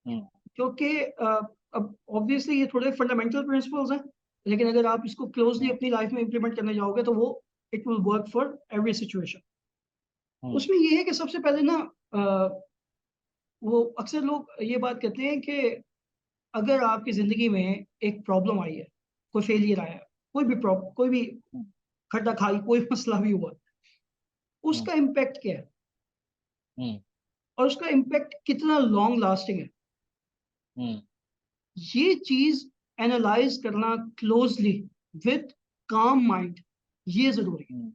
Speaker 1: हम्म,
Speaker 2: क्योंकि अब ऑब्वियसली ये थोड़े फंडामेंटल प्रिंसिपल्स हैं, लेकिन अगर आप इसको क्लोजली
Speaker 1: हम्म,
Speaker 2: अपनी लाइफ में इंप्लीमेंट करने जाओगे तो वो it will work for every situation.
Speaker 1: Hmm,
Speaker 2: उसमें ये है कि सबसे पहले ना वो अक्सर लोग ये बात कहते हैं कि अगर आपकी जिंदगी में एक प्रॉब्लम आई है, कोई फेलियर आया, कोई भी प्रॉब्लम, कोई भी
Speaker 1: हम्म,
Speaker 2: खड्डा खाई, कोई मसला भी हुआ,
Speaker 1: हम्म,
Speaker 2: उसका इम्पैक्ट क्या है,
Speaker 1: हम्म,
Speaker 2: और उसका इम्पैक्ट कितना लॉन्ग लास्टिंग है,
Speaker 1: हम्म,
Speaker 2: ये चीज एनालाइज करना क्लोजली विद काम माइंड, ये जरूरी है।
Speaker 1: हम्म,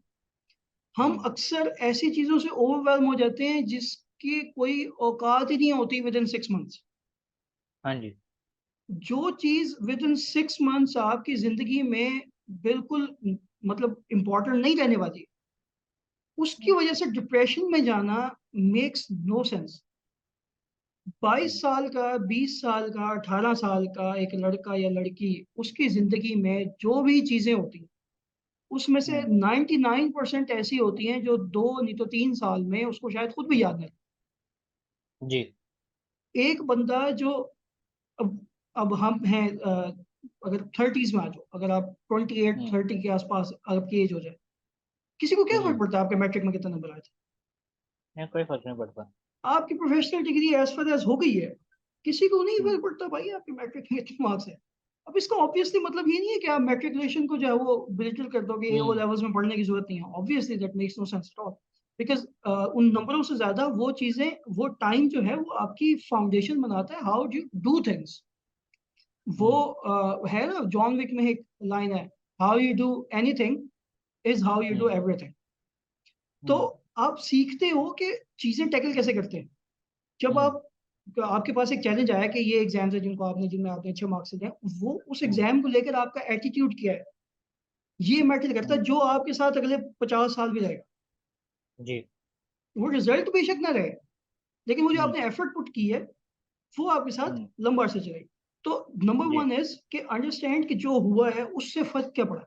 Speaker 2: हम
Speaker 1: हम्म,
Speaker 2: अक्सर ऐसी चीजों से ओवरवेलम हो जाते हैं जिसकी कोई औकात ही नहीं होती विद इन 6 मंथ्स।
Speaker 1: हाँ जी,
Speaker 2: जो चीज विद इन 6 मंथ्स आपकी जिंदगी में बिल्कुल मतलब इंपॉर्टेंट नहीं रहने वाली, उसकी
Speaker 1: हम्म,
Speaker 2: वजह से डिप्रेशन में जाना मेक्स नो सेंस। 22 साल का, 20 साल का, 18 साल का एक लड़का या लड़की, उसकी जिंदगी में जो भी चीजें होती हैं उसमें से
Speaker 1: हम्म,
Speaker 2: 99% ऐसी होती हैं जो 2 नहीं तो 3 साल में उसको शायद खुद भी याद नहीं।
Speaker 1: जी,
Speaker 2: एक बंदा जो अब हम हैं अगर 30s में आ जाओ, अगर आप 28 30 के आसपास आपकी एज हो जाए, किसी को क्या फर्क
Speaker 1: हम्म,
Speaker 2: पड़ता है आपके मैट्रिक में कितना नंबर आए थे।
Speaker 1: नहीं कोई फर्क नहीं पड़ता।
Speaker 2: आपकी professional degree as far as हो गई है, किसी को नहीं
Speaker 1: हम्म,
Speaker 2: फर्क पड़ता भाई आपके मैट्रिक में कितने मार्क्स है। अब इसका ऑब्वियसली मतलब ये नहीं है कि आप मैट्रिकुलेशन को जो है वो बिलिटल कर दोगे, ए ओ
Speaker 1: हम्म,
Speaker 2: लेवल्स में पढ़ने की जरूरत नहीं है, obviously that makes no sense at all. Because उन
Speaker 1: हम्म,
Speaker 2: नंबरों से ज्यादा वो चीजें, वो टाइम जो है वो आपकी फाउंडेशन बनाता है, हाउ डू डू थिंग्स। वो
Speaker 1: हम्म,
Speaker 2: है ना, जॉन विक में एक लाइन है, how you do anything is how you do
Speaker 1: hmm,
Speaker 2: everything. तो
Speaker 1: हम्म,
Speaker 2: आप सीखते हो कि चीजें टैकल कैसे करते हैं। जब
Speaker 1: हम्म,
Speaker 2: आप, आपके पास एक चैलेंज आया कि ये एग्जाम्स है जिनको आपने, जिनमें आपने अच्छे मार्क्स दिए, वो उस
Speaker 1: हम्म,
Speaker 2: एग्जाम को लेकर आपका एटीट्यूड क्या है, ये मैटर करता है,
Speaker 1: हम्म,
Speaker 2: जो आपके साथ अगले 50 साल भी रहेगा।
Speaker 1: जी,
Speaker 2: वो रिजल्ट बेशक ना रहे, लेकिन वो जो
Speaker 1: हम्म,
Speaker 2: आपने एफर्ट पुट की है वो आपके साथ
Speaker 1: हम्म,
Speaker 2: लंबा अरसे चलेगी। तो नंबर
Speaker 1: जी,
Speaker 2: वन इज कि अंडरस्टैंड कि जो हुआ है उससे फर्क क्या पड़ा,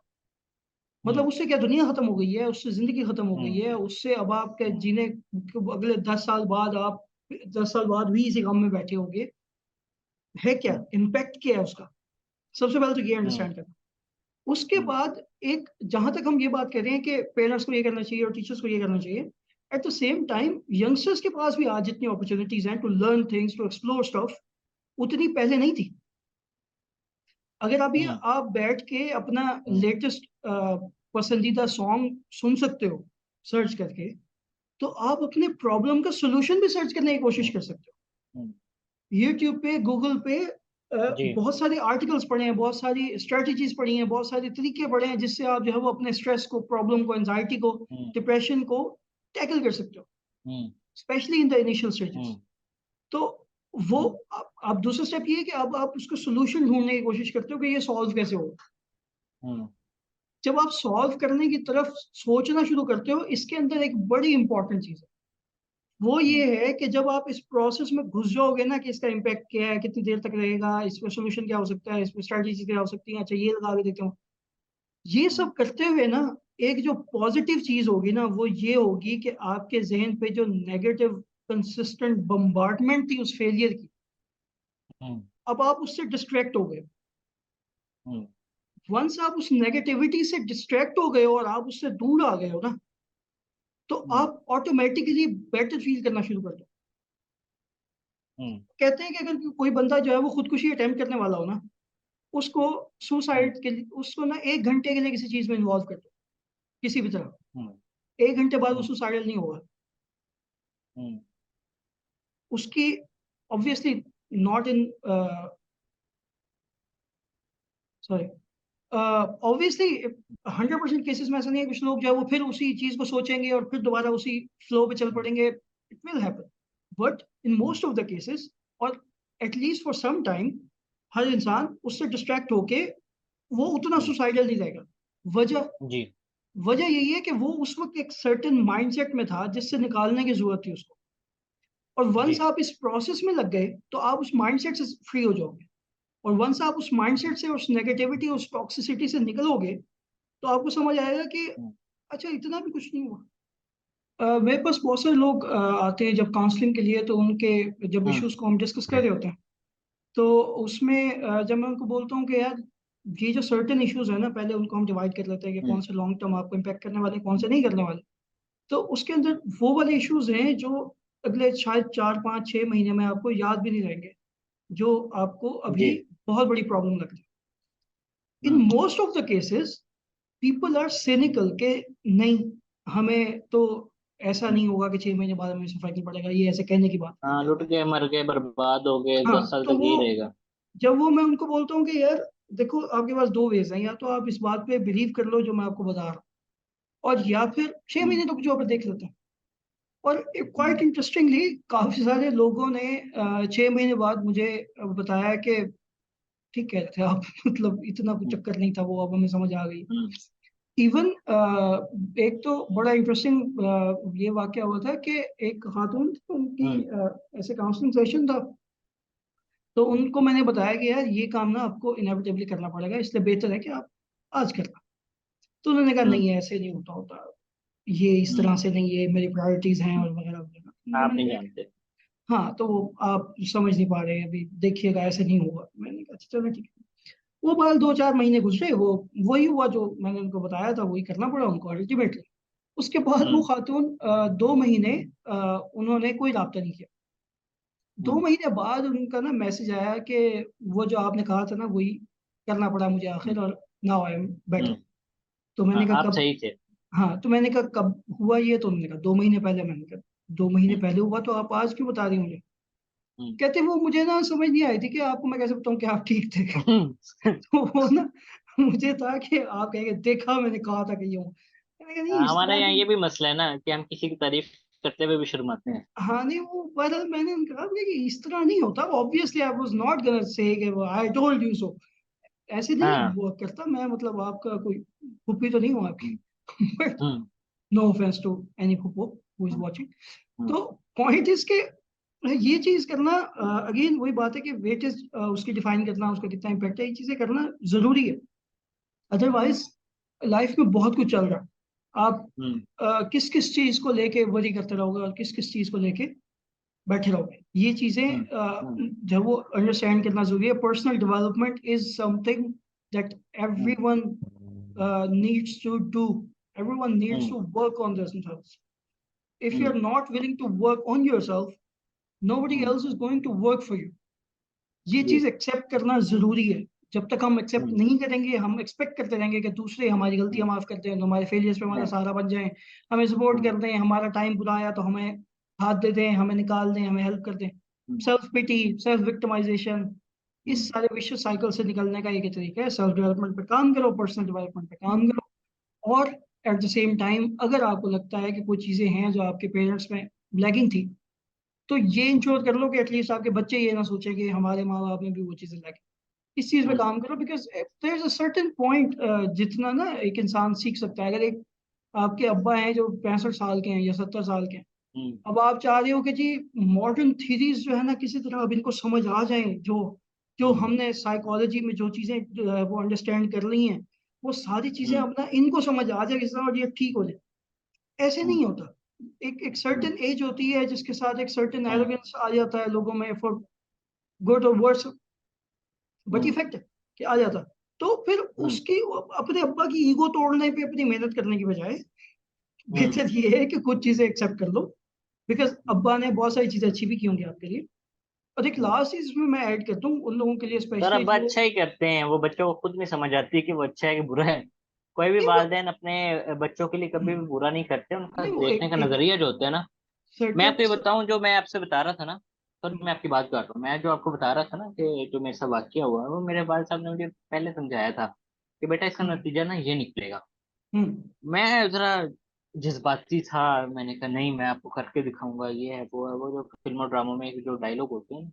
Speaker 2: मतलब
Speaker 1: हम्म,
Speaker 2: उससे क्या दुनिया खत्म हो गई है, उससे जिंदगी खत्म हो गई
Speaker 1: हम्म,
Speaker 2: है, उससे अब आपके
Speaker 1: हम्म,
Speaker 2: जीने अगले 10 साल बाद आप 10 साल बाद भी इसी काम में बैठे होगे, है क्या
Speaker 1: हम्म,
Speaker 2: इम्पैक्ट, क्या है उसका। सबसे पहले तो ये
Speaker 1: हम्म,
Speaker 2: अंडरस्टैंड करना। उसके
Speaker 1: हम्म,
Speaker 2: बाद एक, जहां तक हम ये बात कर रहे हैं कि पेरेंट्स को ये करना चाहिए और टीचर्स को ये करना चाहिए, at the same time youngsters के पास भी आज जितनी अपॉर्चुनिटीज हैं to learn things, to explore stuff, उतनी पहले नहीं थी। अगर अभी
Speaker 1: हम्म,
Speaker 2: आप बैठ के अपना
Speaker 1: हम्म,
Speaker 2: लेटेस्ट पसंदीदा सॉन्ग सुन सकते हो सर्च करके, तो आप अपने प्रॉब्लम का सोल्यूशन भी सर्च करने की कोशिश कर सकते हो।
Speaker 1: हम्म,
Speaker 2: यूट्यूब पे, गूगल पे
Speaker 1: जी।
Speaker 2: बहुत सारे आर्टिकल्स पढ़े हैं, बहुत सारी स्ट्रेटजीज पढ़ी हैं, बहुत सारे तरीके पढ़े हैं जिससे आप जो है वो अपने स्ट्रेस को, प्रॉब्लम को, एंजाइटी को,
Speaker 1: हम्म,
Speaker 2: डिप्रेशन को टैकल कर सकते हो,
Speaker 1: hmm,
Speaker 2: especially in the initial stages.
Speaker 1: Hmm,
Speaker 2: तो वो
Speaker 1: हम्म,
Speaker 2: आप दूसरा स्टेप ये है कि अब आप उसको सोल्यूशन ढूंढने की कोशिश करते हो कि ये सॉल्व कैसे हो।
Speaker 1: हम्म,
Speaker 2: जब आप सॉल्व करने की तरफ सोचना शुरू करते हो, इसके अंदर एक बड़ी इंपॉर्टेंट चीज है, वो ये
Speaker 1: हम्म,
Speaker 2: है कि जब आप इस प्रोसेस में घुस जाओगे ना कि इसका इम्पैक्ट क्या है, कितनी देर तक रहेगा, इसमें सोल्यूशन क्या हो सकता है, इसमें स्ट्रेटजी क्या हो सकती है, अच्छा ये लगा के देखता हूँ, ये
Speaker 1: हम्म,
Speaker 2: सब करते हुए ना एक जो पॉजिटिव चीज होगी ना वो ये होगी कि आपके जहन पे जो नेगेटिव कंसिस्टेंट बम्बार्डमेंट थी उस फेलियर की,
Speaker 1: हम्म,
Speaker 2: अब आप उससे डिस्ट्रैक्ट हो गए।
Speaker 1: हम्म,
Speaker 2: वंस आप उस नेगेटिविटी से डिस्ट्रैक्ट हो गए हो और आप उससे दूर आ गए हो ना, तो
Speaker 1: हम्म,
Speaker 2: आप ऑटोमेटिकली बेटर फील करना शुरू कर दो।
Speaker 1: हम्म,
Speaker 2: कहते हैं कि अगर कोई बंदा जो है वो खुदकुशी अटेम्प्ट करने वाला हो ना, उसको
Speaker 1: हम्म,
Speaker 2: सुसाइड के लिए, उसको ना 1 घंटे के लिए किसी चीज में इन्वॉल्व कर दो, किसी भी तरह,
Speaker 1: हम्म,
Speaker 2: 1 घंटे बाद वो
Speaker 1: हम्म,
Speaker 2: सुसाइडल नहीं होगा।
Speaker 1: हम्म,
Speaker 2: उसकी obviously not in, sorry, obviously 100% cases में ऐसा नहीं है, कुछ लोग जो है वो फिर उसी चीज को सोचेंगे और फिर दोबारा उसी फ्लो पे चल
Speaker 1: हम्म,
Speaker 2: पड़ेंगे, it will happen. But in
Speaker 1: hmm,
Speaker 2: most of the cases, और एटलीस्ट फॉर सम टाइम, हर इंसान उससे डिस्ट्रैक्ट होके वो उतना
Speaker 1: हम्म,
Speaker 2: सुसाइडल नहीं रहेगा। वजह
Speaker 1: जी।
Speaker 2: वजह यही है कि वो उस वक्त एक सर्टेन माइंडसेट में था जिससे निकालने की जरूरत थी उसको, और
Speaker 1: जी।
Speaker 2: वंस आप इस प्रोसेस में लग गए तो आप उस माइंडसेट से फ्री हो जाओगे। और वंस आप उस
Speaker 1: हम्म,
Speaker 2: माइंडसेट से, उस नेगेटिविटी, उस टॉक्सिसिटी से निकलोगे, तो आपको समझ आएगा कि
Speaker 1: हम्म,
Speaker 2: अच्छा इतना भी कुछ नहीं हुआ। मेरे पास बहुत सारे लोग आते हैं जब काउंसलिंग के लिए, तो उनके जब
Speaker 1: हम्म,
Speaker 2: इश्यूज को हम डिस्कस कर रहे होते हैं, तो उसमें जब मैं उनको बोलता हूँ कि यार ये जो सर्टेन इश्यूज है ना, पहले उनको हम डिवाइड कर लेते हैं कि
Speaker 1: हम्म,
Speaker 2: कौन से लॉन्ग टर्म आपको इम्पेक्ट करने वाले हैं, कौन से नहीं
Speaker 1: हम्म,
Speaker 2: करने वाले। तो उसके अंदर वो वाले इश्यूज हैं जो अगले शायद 4 5 6 महीने में आपको याद भी नहीं रहेंगे, जो आपको
Speaker 1: जी।
Speaker 2: अभी बहुत बड़ी प्रॉब्लम लग रही है। In
Speaker 1: hmm,
Speaker 2: most of the cases people are cynical के नहीं, हमें तो ऐसा
Speaker 1: हम्म,
Speaker 2: नहीं होगा कि 6 महीने बाद हमें इसे फर्क नहीं पड़ेगा, ये ऐसे कहने की बात।
Speaker 1: हाँ, लुट गए, मर गए, बर्बाद हो गए,
Speaker 2: हाँ
Speaker 1: 10 साल
Speaker 2: तो
Speaker 1: तक
Speaker 2: वो,
Speaker 1: यही रहेगा।
Speaker 2: जब वो मैं उनको बोलता हूँ कि यार देखो आपके पास दो वेज हैं, या तो आप इस बात पे बिलीव कर लो जो मैं आपको बता रहा हूँ, और या फिर छह
Speaker 1: हम्म,
Speaker 2: महीने तक जो आप देख लेते हैं। और क्वाइट
Speaker 1: हम्म,
Speaker 2: इंटरेस्टिंगली काफी सारे लोगों ने 6 महीने बाद मुझे बताया कि ठीक कह रहे थे आप मतलब इतना कुछ
Speaker 1: हम्म,
Speaker 2: चक्कर नहीं था, वो अब हमें समझ आ गई।
Speaker 1: हम्म,
Speaker 2: इवन एक तो बड़ा इंटरेस्टिंग ये वाकया हुआ था कि एक खातून थी, उनकी
Speaker 1: हम्म,
Speaker 2: ऐसे काउंसलिंग सेशन था, तो उनको मैंने बताया कि यार ये काम ना आपको इनएविटेबली करना पड़ेगा, इसलिए बेहतर है कि आप आज करना। तो उन्होंने कहा
Speaker 1: हम्म,
Speaker 2: नहीं ऐसे नहीं होता होता, ये इस तरह
Speaker 1: हम्म,
Speaker 2: से नहीं, ये मेरी प्रायोरिटीज हैं और वगैरह वगैरह। तो
Speaker 1: आप
Speaker 2: मैंने
Speaker 1: नहीं
Speaker 2: कहा कि
Speaker 1: जानते।
Speaker 2: हाँ तो वो आप समझ नहीं पा रहे हैं, अभी देखिएगा ऐसे नहीं होगा। मैंने कहा अच्छा चलो ठीक है। वो बाल 2 4 महीने गुजरे, वो वही हुआ जो मैंने उनको बताया था, वही करना पड़ा उनको अल्टीमेटली। उसके बाद वो
Speaker 1: हम्म,
Speaker 2: खातून 2 महीने उन्होंने कोई रब्ता नहीं किया। दो
Speaker 1: हम्म,
Speaker 2: महीने बाद उनका ना मैसेज आया कि वो जो आपने कहा था ना वही करना पड़ा मुझे
Speaker 1: हम्म,
Speaker 2: आखिर, और नाउ आई एम बेटर।
Speaker 1: हम्म,
Speaker 2: तो
Speaker 1: हाँ,
Speaker 2: मैंने कहा
Speaker 1: आप
Speaker 2: कब?
Speaker 1: सही थे।
Speaker 2: हाँ तो मैंने कहा कब हुआ ये? तो उन्होंने कहा 2 महीने पहले। मैंने कहा 2 महीने
Speaker 1: हम्म,
Speaker 2: पहले हुआ तो आप आज क्यों बता रही मुझे?
Speaker 1: हम्म,
Speaker 2: कहते वो मुझे ना समझ नहीं आई थी कि आपको मैं कैसे बताऊं कि आप ठीक थे
Speaker 1: हम्म,
Speaker 2: तो वो ना मुझे था कि आप कहेंगे देखा मैंने कहा था कि ये हूँ। मैंने कहा नहीं इस
Speaker 1: हमारे
Speaker 2: तरह
Speaker 1: यहाँ
Speaker 2: की।
Speaker 1: ये भी मसला है ना कि हम किसी की तारीफ करते हुए भी शर्माते हैं।
Speaker 2: हाँ नहीं वो बहरहाल मैंने कहा कि इस तरह नहीं होता, obviously I was not gonna say कि वो आई टोल्ड यू सो, ऐसे नहीं
Speaker 1: हाँ।
Speaker 2: वो करता मैं, मतलब आपका कोई फुप्पी तो नहीं हूँ
Speaker 1: हम्म,
Speaker 2: आपकी but
Speaker 1: hmm,
Speaker 2: no offence to any phuppo who is
Speaker 1: hmm,
Speaker 2: watching.
Speaker 1: Hmm,
Speaker 2: तो पॉइंट इसके, ये चीज करना अगेन वही बात है कि वेटेज उसकी डिफाइन करना, उसका कितना इम्पैक्ट है, ये चीजें करना जरूरी है। अदरवाइज लाइफ में बहुत कुछ चल रहा है, आप
Speaker 1: हम्म,
Speaker 2: किस किस चीज को लेके वरी करते रहोगे और किस किस चीज को लेके बैठे रहोगे, ये चीजें
Speaker 1: हम्म, हम्म,
Speaker 2: जब वो अंडरस्टैंड करना जरूरी है। Personal development is something that
Speaker 1: hmm,
Speaker 2: everyone needs to do, everyone needs
Speaker 1: hmm,
Speaker 2: to work on themselves. If
Speaker 1: hmm,
Speaker 2: you're not willing to work on yourself, nobody
Speaker 1: hmm,
Speaker 2: else is going to work for you. ये
Speaker 1: जी।
Speaker 2: चीज accept करना जरूरी है। जब तक हम accept
Speaker 1: हम्म।
Speaker 2: नहीं करेंगे, हम एक्सपेक्ट करते रहेंगे कि दूसरे हमारी गलतियां
Speaker 1: हम्म।
Speaker 2: माफ करते हैं, तो हमारे फेलियर्स पे हमारा
Speaker 1: नहीं।
Speaker 2: सहारा बन जाएं, हमें सपोर्ट
Speaker 1: हम्म।
Speaker 2: करते हैं, हमारा टाइम बुरा आया तो हमें हाथ दे दें, हमें निकाल दें, हमें हेल्प कर दें।
Speaker 1: हम्म।
Speaker 2: सेल्फ पिटी, सेल्फ विक्टिमाइजेशन, इस
Speaker 1: हम्म।
Speaker 2: सारे विशियस साइकिल से निकलने का एक ही तरीका है, सेल्फ डेवलपमेंट पे काम करो, पर्सनल डेवलपमेंट पे
Speaker 1: हम्म।
Speaker 2: काम करो। और एट द सेम टाइम अगर आपको लगता है कि कोई चीजें हैं जो आपके पेरेंट्स में लैगिंग थी, तो ये इंश्योर कर लो कि एटलीस्ट आपके बच्चे ये ना सोचें कि हमारे माँ बाप में भी वो चीजें लैगिंग। इस चीज पे
Speaker 1: हम्म।
Speaker 2: काम करो, because there is a certain point जितना ना एक इंसान सीख सकता है। अगर एक आपके अब्बा हैं जो 65 साल के हैं या 70 साल के हैं,
Speaker 1: हम्म।
Speaker 2: अब आप चाह रहे हो कि जी मॉडर्न थीरीज जो है ना किसी तरह अब इनको समझ आ जाएं, जो जो
Speaker 1: हम्म।
Speaker 2: हमने साइकोलॉजी में जो चीजें वो अंडरस्टैंड कर ली हैं, वो सारी चीजें
Speaker 1: हम्म।
Speaker 2: अब ना इनको समझ आ जाए किस तरह और ये ठीक हो जाए। ऐसे
Speaker 1: हम्म।
Speaker 2: नहीं होता। एक एक
Speaker 1: हम्म।
Speaker 2: सर्टेन एज होती है जिसके साथ एक सर्टेन
Speaker 1: हाँ।
Speaker 2: एरोगेंस आ जाता है लोगों में, फॉर गुड और वर्स, बट
Speaker 1: हम्म।
Speaker 2: इफेक्ट कि आ जाता। तो फिर
Speaker 1: हम्म।
Speaker 2: उसकी अपने अब्बा की ईगो तोड़ने पे अपनी मेहनत करने की बजाय
Speaker 1: हम्म।
Speaker 2: बेहतर ये है कि कुछ चीजें एक्सेप्ट कर लो, बिकॉज
Speaker 1: हम्म।
Speaker 2: अब्बा ने बहुत सारी चीजें अच्छी भी की होंगी आपके लिए। और एक
Speaker 1: हम्म।
Speaker 2: लास्ट चीज में मैं ऐड करता हूँ उन लोगों के लिए
Speaker 1: सर
Speaker 2: स्पेशली
Speaker 1: अब
Speaker 2: जो
Speaker 1: अच्छा ही करते हैं, वो बच्चों को खुद नहीं समझ आती कि वो अच्छा है कि बुरा है। कोई भी
Speaker 2: नहीं वो
Speaker 1: वालिदैन अपने बच्चों के लिए कभी भी बुरा नहीं करते, उनका
Speaker 2: नहीं वो
Speaker 1: देखने
Speaker 2: एक
Speaker 1: का
Speaker 2: एक
Speaker 1: नजरिया जो होता है ना। मैं
Speaker 2: सर्टेन
Speaker 1: आपको ये बताऊं, जो मैं आपसे बता रहा था ना, सर मैं आपकी बात कर रहा हूँ, मैं जो आपको बता रहा था ना कि जो मेरे साथ वाकया हुआ, वो मेरे वाल साहब ने मुझे पहले समझाया था कि बेटा इसका नतीजा ना ये निकलेगा। मैं जरा जज्बाती था, मैंने कहा नहीं मैं आपको करके दिखाऊंगा, ये है वो है, वो जो फिल्म और ड्रामों में जो डायलॉग होते हैं,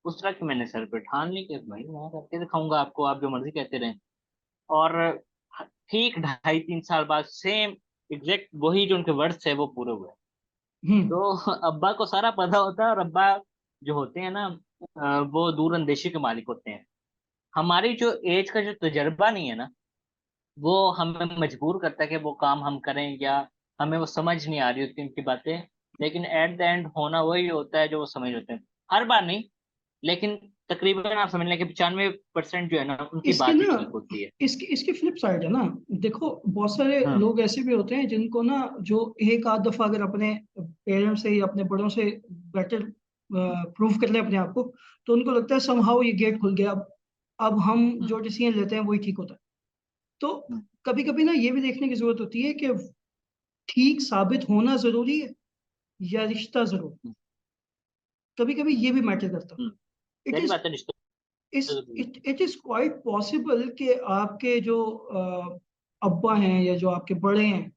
Speaker 1: उस तरह की मैंने सर पे ठान ली कि भाई मैं करके दिखाऊंगा आपको, आप जो मर्जी कहते रहें। और ठीक 2.5-3 साल बाद सेम एग्जैक्ट वही जो उनके वर्ड्स है वो पूरे हुए।
Speaker 2: हम्म
Speaker 1: तो अब्बा को सारा पता होता है, और अब्बा जो होते हैं ना, वो दूर अंदेशी के मालिक होते हैं। हमारी जो एज का जो तजर्बा नहीं है ना, वो हमें मजबूर करता है कि वो काम हम करें, या हमें वो समझ नहीं आ रही होती उनकी बातें। लेकिन एट द एंड होना वही होता है जो वो समझ होते हैं। हर बार नहीं, लेकिन तकरीबन आप समझ लें कि 95% जो है ना, उनकी
Speaker 2: इसके
Speaker 1: बात ही
Speaker 2: ना
Speaker 1: ठीक होती है।
Speaker 2: इसकी इसकी फ्लिप साइड है ना। देखो बहुत सारे
Speaker 1: हाँ।
Speaker 2: लोग ऐसे भी होते हैं जिनको ना जो एक आध दफा अगर अपने पेरेंट्स से या अपने बड़ों से बेटर प्रूव कर ले अपने आप को, तो उनको लगता है समहाउ ये गेट खुल गया, अब हम
Speaker 1: हम्म।
Speaker 2: जो डिसीजन लेते हैं वही ठीक होता है। तो
Speaker 1: हम्म।
Speaker 2: कभी कभी ना ये भी देखने की जरूरत होती है कि ठीक साबित होना जरूरी है या रिश्ता जरूरी।
Speaker 1: हम्म।
Speaker 2: कभी कभी ये भी मैटर करता
Speaker 1: हम्म।
Speaker 2: है। इट
Speaker 1: सही
Speaker 2: इज
Speaker 1: बात है, रिश्ता
Speaker 2: इस
Speaker 1: जरूरी है।
Speaker 2: इट इज क्वाइट पॉसिबल कि आपके जो अब्बा हैं या जो आपके बड़े हैं,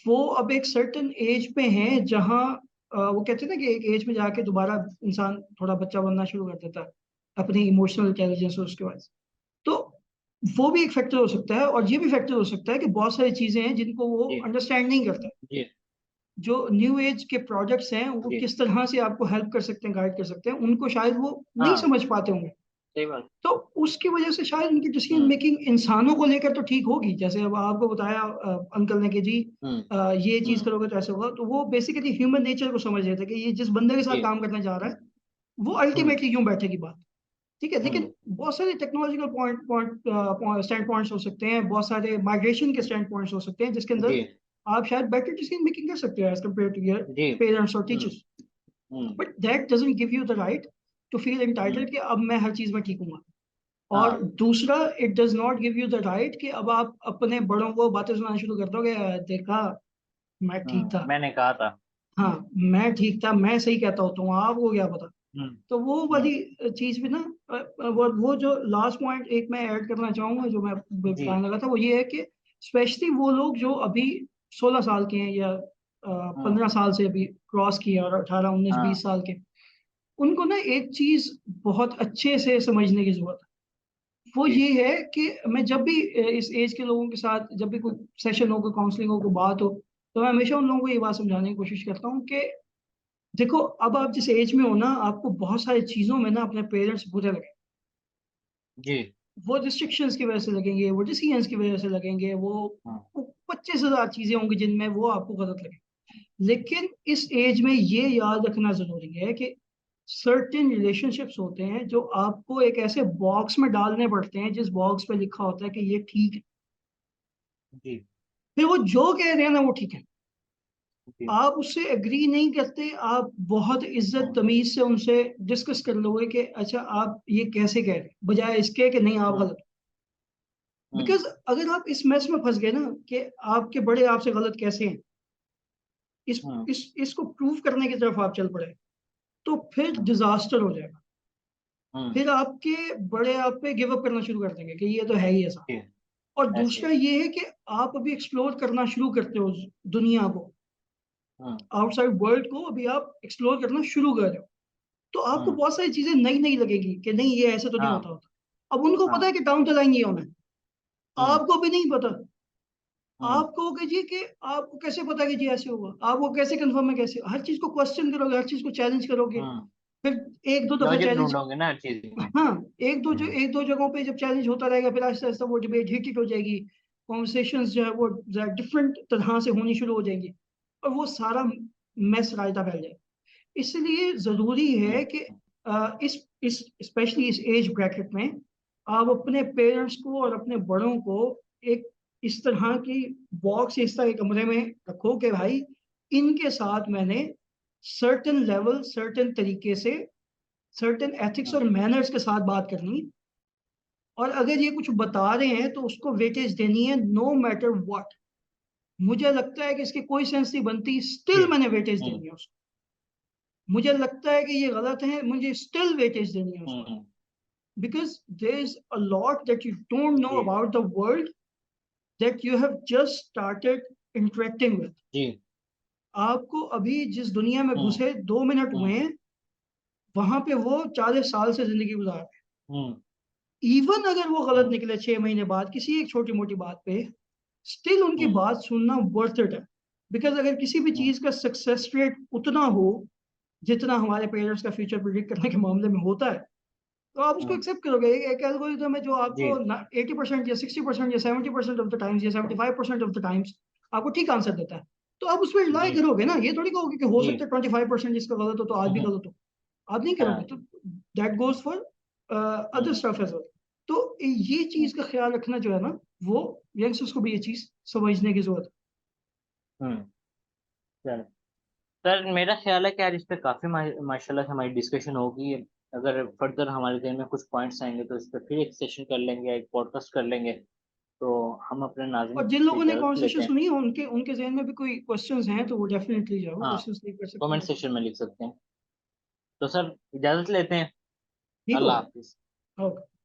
Speaker 2: वो अब एक सर्टेन एज पे हैं जहाँ वो कहते हैं ना कि एक एज में जाके दोबारा इंसान थोड़ा बच्चा बनना शुरू कर देता है अपनी इमोशनल इंटेलिजेंस उसके बाद। तो वो भी एक फैक्टर हो सकता है, और ये भी फैक्टर हो सकता है कि बहुत सारी चीजें हैं जिनको वो
Speaker 1: जी।
Speaker 2: अंडरस्टैंड नहीं करता।
Speaker 1: जी।
Speaker 2: जो न्यू एज के प्रोजेक्ट्स हैं वो
Speaker 1: जी।
Speaker 2: किस तरह से आपको हेल्प कर सकते हैं, गाइड कर सकते हैं, उनको शायद वो नहीं
Speaker 1: हाँ।
Speaker 2: समझ पाते होंगे।
Speaker 1: सही बात।
Speaker 2: तो उसकी वजह से शायद उनकी डिसीजन
Speaker 1: हम्म।
Speaker 2: मेकिंग इंसानों को लेकर तो ठीक होगी, जैसे अब आपको बताया अंकल ने कि जी
Speaker 1: हम्म।
Speaker 2: ये चीज
Speaker 1: हम्म।
Speaker 2: करोगे तो ऐसे होगा, तो वो बेसिकली ह्यूमन नेचर को समझ रहे थे कि ये जिस बंदे के साथ
Speaker 1: जी।
Speaker 2: काम करने जा रहा है वो
Speaker 1: हम्म।
Speaker 2: अल्टीमेटली यूं बैठेगी बात। ठीक है, लेकिन
Speaker 1: हम्म।
Speaker 2: बहुत सारे technological point point stand points हो सकते हैं, बहुत सारे माइग्रेशन के स्टैंड पॉइंट्स हो सकते हैं जिसके अंदर
Speaker 1: जी।
Speaker 2: आप शायद बेटर डिसीजन मेकिंग कर सकते हो एज कम्पेयर टू योर
Speaker 1: जी।
Speaker 2: पेरेंट्स और
Speaker 1: hmm.
Speaker 2: Teachers.
Speaker 1: Hmm.
Speaker 2: But that doesn't give you the right to feel
Speaker 1: hmm.
Speaker 2: Entitled कि अब मैं हर चीज में ठीक हूँ। और
Speaker 1: हाँ।
Speaker 2: दूसरा, it does not give you the right कि अब आप अपने बड़ों को बातें सुनाना शुरू कर दोगे, देखा मैं ठीक था,
Speaker 1: मैंने कहा था।
Speaker 2: हाँ मैं ठीक था, मैं सही कहता होता हूँ, आपको क्या पता।
Speaker 1: हम्म।
Speaker 2: तो वो
Speaker 1: हम्म।
Speaker 2: वाली चीज भी ना वो जो लास्ट पॉइंट एक मैं ऐड करना चाहूंगा जो मैं
Speaker 1: जी।
Speaker 2: बताने लगा था, वो ये है कि स्पेशली वो लोग जो अभी 16 साल के हैं या
Speaker 1: हम्म।
Speaker 2: 15 साल से अभी क्रॉस किए और 18 19 20 साल के, उनको ना एक चीज बहुत अच्छे से समझने की जरूरत है। वो
Speaker 1: जी।
Speaker 2: ये है कि मैं जब भी इस एज के लोगों के साथ जब भी कोई सेशन हो, कोई काउंसलिंग हो, कोई बात हो, तो मैं हमेशा उन लोगों को ये बात समझाने की कोशिश करता हूँ कि देखो अब आप जिस एज में हो ना, आपको बहुत सारी चीजों में ना अपने पेरेंट्स बुरे लगे।
Speaker 1: जी।
Speaker 2: वो रिस्ट्रिक्शंस की वजह से लगेंगे, वो डिसीजंस की वजह से लगेंगे,
Speaker 1: हाँ।
Speaker 2: वो 25,000 चीजें होंगी जिनमें वो आपको गलत लगे। लेकिन इस एज में ये याद रखना जरूरी है कि सर्टेन रिलेशनशिप्स होते हैं जो आपको एक ऐसे बॉक्स में डालने पड़ते हैं जिस बॉक्स पे लिखा होता है कि ये ठीक है।
Speaker 1: जी।
Speaker 2: फिर वो जो कह रहे हैं ना वो ठीक है।
Speaker 1: जी।
Speaker 2: आप उससे एग्री नहीं करते, आप बहुत इज्जत
Speaker 1: हम्म।
Speaker 2: तमीज से उनसे डिस्कस कर लोगे कि अच्छा आप ये कैसे कह रहे हैं, बजाय इसके कि नहीं आप
Speaker 1: हम्म।
Speaker 2: गलत।
Speaker 1: हम्म।
Speaker 2: बिकॉज अगर आप इस मैस में फंस गए ना कि आपके बड़े आपसे गलत कैसे हैं,
Speaker 1: हम्म।
Speaker 2: इसको प्रूव करने की तरफ आप चल पड़े, तो फिर
Speaker 1: हम्म।
Speaker 2: डिजास्टर हो जाएगा।
Speaker 1: हम्म।
Speaker 2: फिर आपके बड़े आप पे गिव अप करना शुरू कर देंगे कि ये तो है ही ऐसा।
Speaker 1: जी।
Speaker 2: और
Speaker 1: ऐसे
Speaker 2: दूसरा
Speaker 1: ही।
Speaker 2: ये है कि आप अभी एक्सप्लोर करना शुरू करते हो उस दुनिया को,
Speaker 1: हम्म।
Speaker 2: आउटसाइड वर्ल्ड को अभी आप एक्सप्लोर करना शुरू कर रहे हो, तो आपको
Speaker 1: हम्म।
Speaker 2: बहुत सारी चीजें नई नई लगेगी कि नहीं ये ऐसे तो नहीं होता
Speaker 1: हाँ।
Speaker 2: होता। अब उनको पता है
Speaker 1: हाँ।
Speaker 2: कि डाउन द लाइन ये होना है,
Speaker 1: हम्म।
Speaker 2: आपको भी नहीं पता।
Speaker 1: हम्म।
Speaker 2: आप कहोगे जी कि आपको कैसे पता कि जी ऐसे होगा, आपको कैसे कंफर्म है, कैसे हर चीज को क्वेश्चन करोगे, हर चीज को चैलेंज करोगे।
Speaker 1: हम्म।
Speaker 2: फिर एक दो दफा
Speaker 1: लॉजिक
Speaker 2: चैलेंज,
Speaker 1: ढूंढोगे ना हर चीज में।
Speaker 2: हाँ,
Speaker 1: हम्म।
Speaker 2: एक दो जगहों पे जब चैलेंज होता रहेगा, फिर आहिस्ता आहिस्ता वो डिबेट हीटेड हो जाएगी, कॉन्वर्सेशंस जो है वो डिफरेंट तरह से होनी शुरू हो जाएंगी, और वो सारा मैस रायता फैल जाएगा। इसलिए जरूरी है
Speaker 1: हम्म।
Speaker 2: कि इस स्पेशली इस एज ब्रैकेट में आप अपने पेरेंट्स को और अपने बड़ों को एक इस तरह की बॉक्स, इस तरह के कमरे में रखो कि भाई इनके साथ मैंने सर्टेन लेवल, सर्टेन तरीके से, सर्टेन एथिक्स
Speaker 1: हम्म।
Speaker 2: और मैनर्स के साथ बात करनी। और अगर ये कुछ बता रहे हैं तो उसको वेटेज देनी है, नो मैटर व्हाट। मुझे लगता है कि इसकी कोई सेंस नहीं बनती,
Speaker 1: जी।
Speaker 2: स्टिल मैंने वेटेज
Speaker 1: हम्म।
Speaker 2: देनी है उसको। मुझे लगता है कि ये गलत है, मुझे स्टिल वेटेज देनी है उसको।
Speaker 1: Hmm.
Speaker 2: Because there is a lot that you don't know
Speaker 1: जी।
Speaker 2: About the world that you have just started interacting with.
Speaker 1: जी।
Speaker 2: आपको अभी जिस दुनिया में
Speaker 1: हम्म।
Speaker 2: घुसे 2 मिनट हुए
Speaker 1: हम्म।
Speaker 2: हैं, वहां पे वो 40 साल से जिंदगी गुजार रहे
Speaker 1: हम्म।
Speaker 2: हैं। इवन अगर वो गलत
Speaker 1: हम्म।
Speaker 2: निकले 6 महीने बाद किसी एक छोटी मोटी बात पे, स्टिल उनकी
Speaker 1: हम्म।
Speaker 2: बात सुनना वर्थ इट है। बिकॉज अगर किसी भी
Speaker 1: हम्म।
Speaker 2: चीज का सक्सेस रेट उतना हो जितना हमारे पेरेंट्स का फ्यूचर प्रिडिक्ट करने के मामले में होता है, तो आप उसको
Speaker 1: हम्म।
Speaker 2: एक्सेप्ट करोगे। एक एल्गोरिथम है जो
Speaker 1: जी।
Speaker 2: आपको 80% या 60% या 70% ऑफ द टाइम्स या 75% ऑफ द टाइम्स आपको ठीक आंसर देता है, तो आप उस पर रिलाई
Speaker 1: जी।
Speaker 2: करोगे ना। ये थोड़ी कहोगे कि हो
Speaker 1: जी।
Speaker 2: सकता है 25% इसका गलत हो तो आज भी
Speaker 1: हम्म।
Speaker 2: गलत हो, आप नहीं करोगे।
Speaker 1: हाँ।
Speaker 2: तो that goes for other
Speaker 1: hmm.
Speaker 2: Stuff as well. तो ये चीज का ख्याल रखना जो है ना, वो यंगस्टर्स को भी ये चीज समझने की जरूरत
Speaker 1: हम्म। चलो सर, मेरा ख्याल है कि यार इस पे काफी माशाल्लाह से हमारी डिस्कशन होगी। अगर फर्दर हमारे ध्यान में कुछ पॉइंट्स आएंगे तो इस पे फिर एक सेशन कर लेंगे, एक पॉडकास्ट कर लेंगे। तो हम अपने
Speaker 2: है।
Speaker 1: नाज़रीन
Speaker 2: और जिन
Speaker 1: से
Speaker 2: लोगों ने
Speaker 1: इजाजत
Speaker 2: कॉन्वर्सेशन
Speaker 1: लेते हैं।
Speaker 2: सुनी है उनके उनके जहन में भी कोई क्वेश्चंस हैं तो वो डेफिनेटली जाओ
Speaker 1: हाँ,
Speaker 2: क्वेश्चंस लीव कर सकते
Speaker 1: कमेंट
Speaker 2: हैं।
Speaker 1: सेक्शन में लिख सकते हैं। तो सर, इजाजत लेते हैं।
Speaker 2: ठीक हो
Speaker 1: अल्लाह
Speaker 2: गया।
Speaker 1: हाफिज।
Speaker 2: ओके।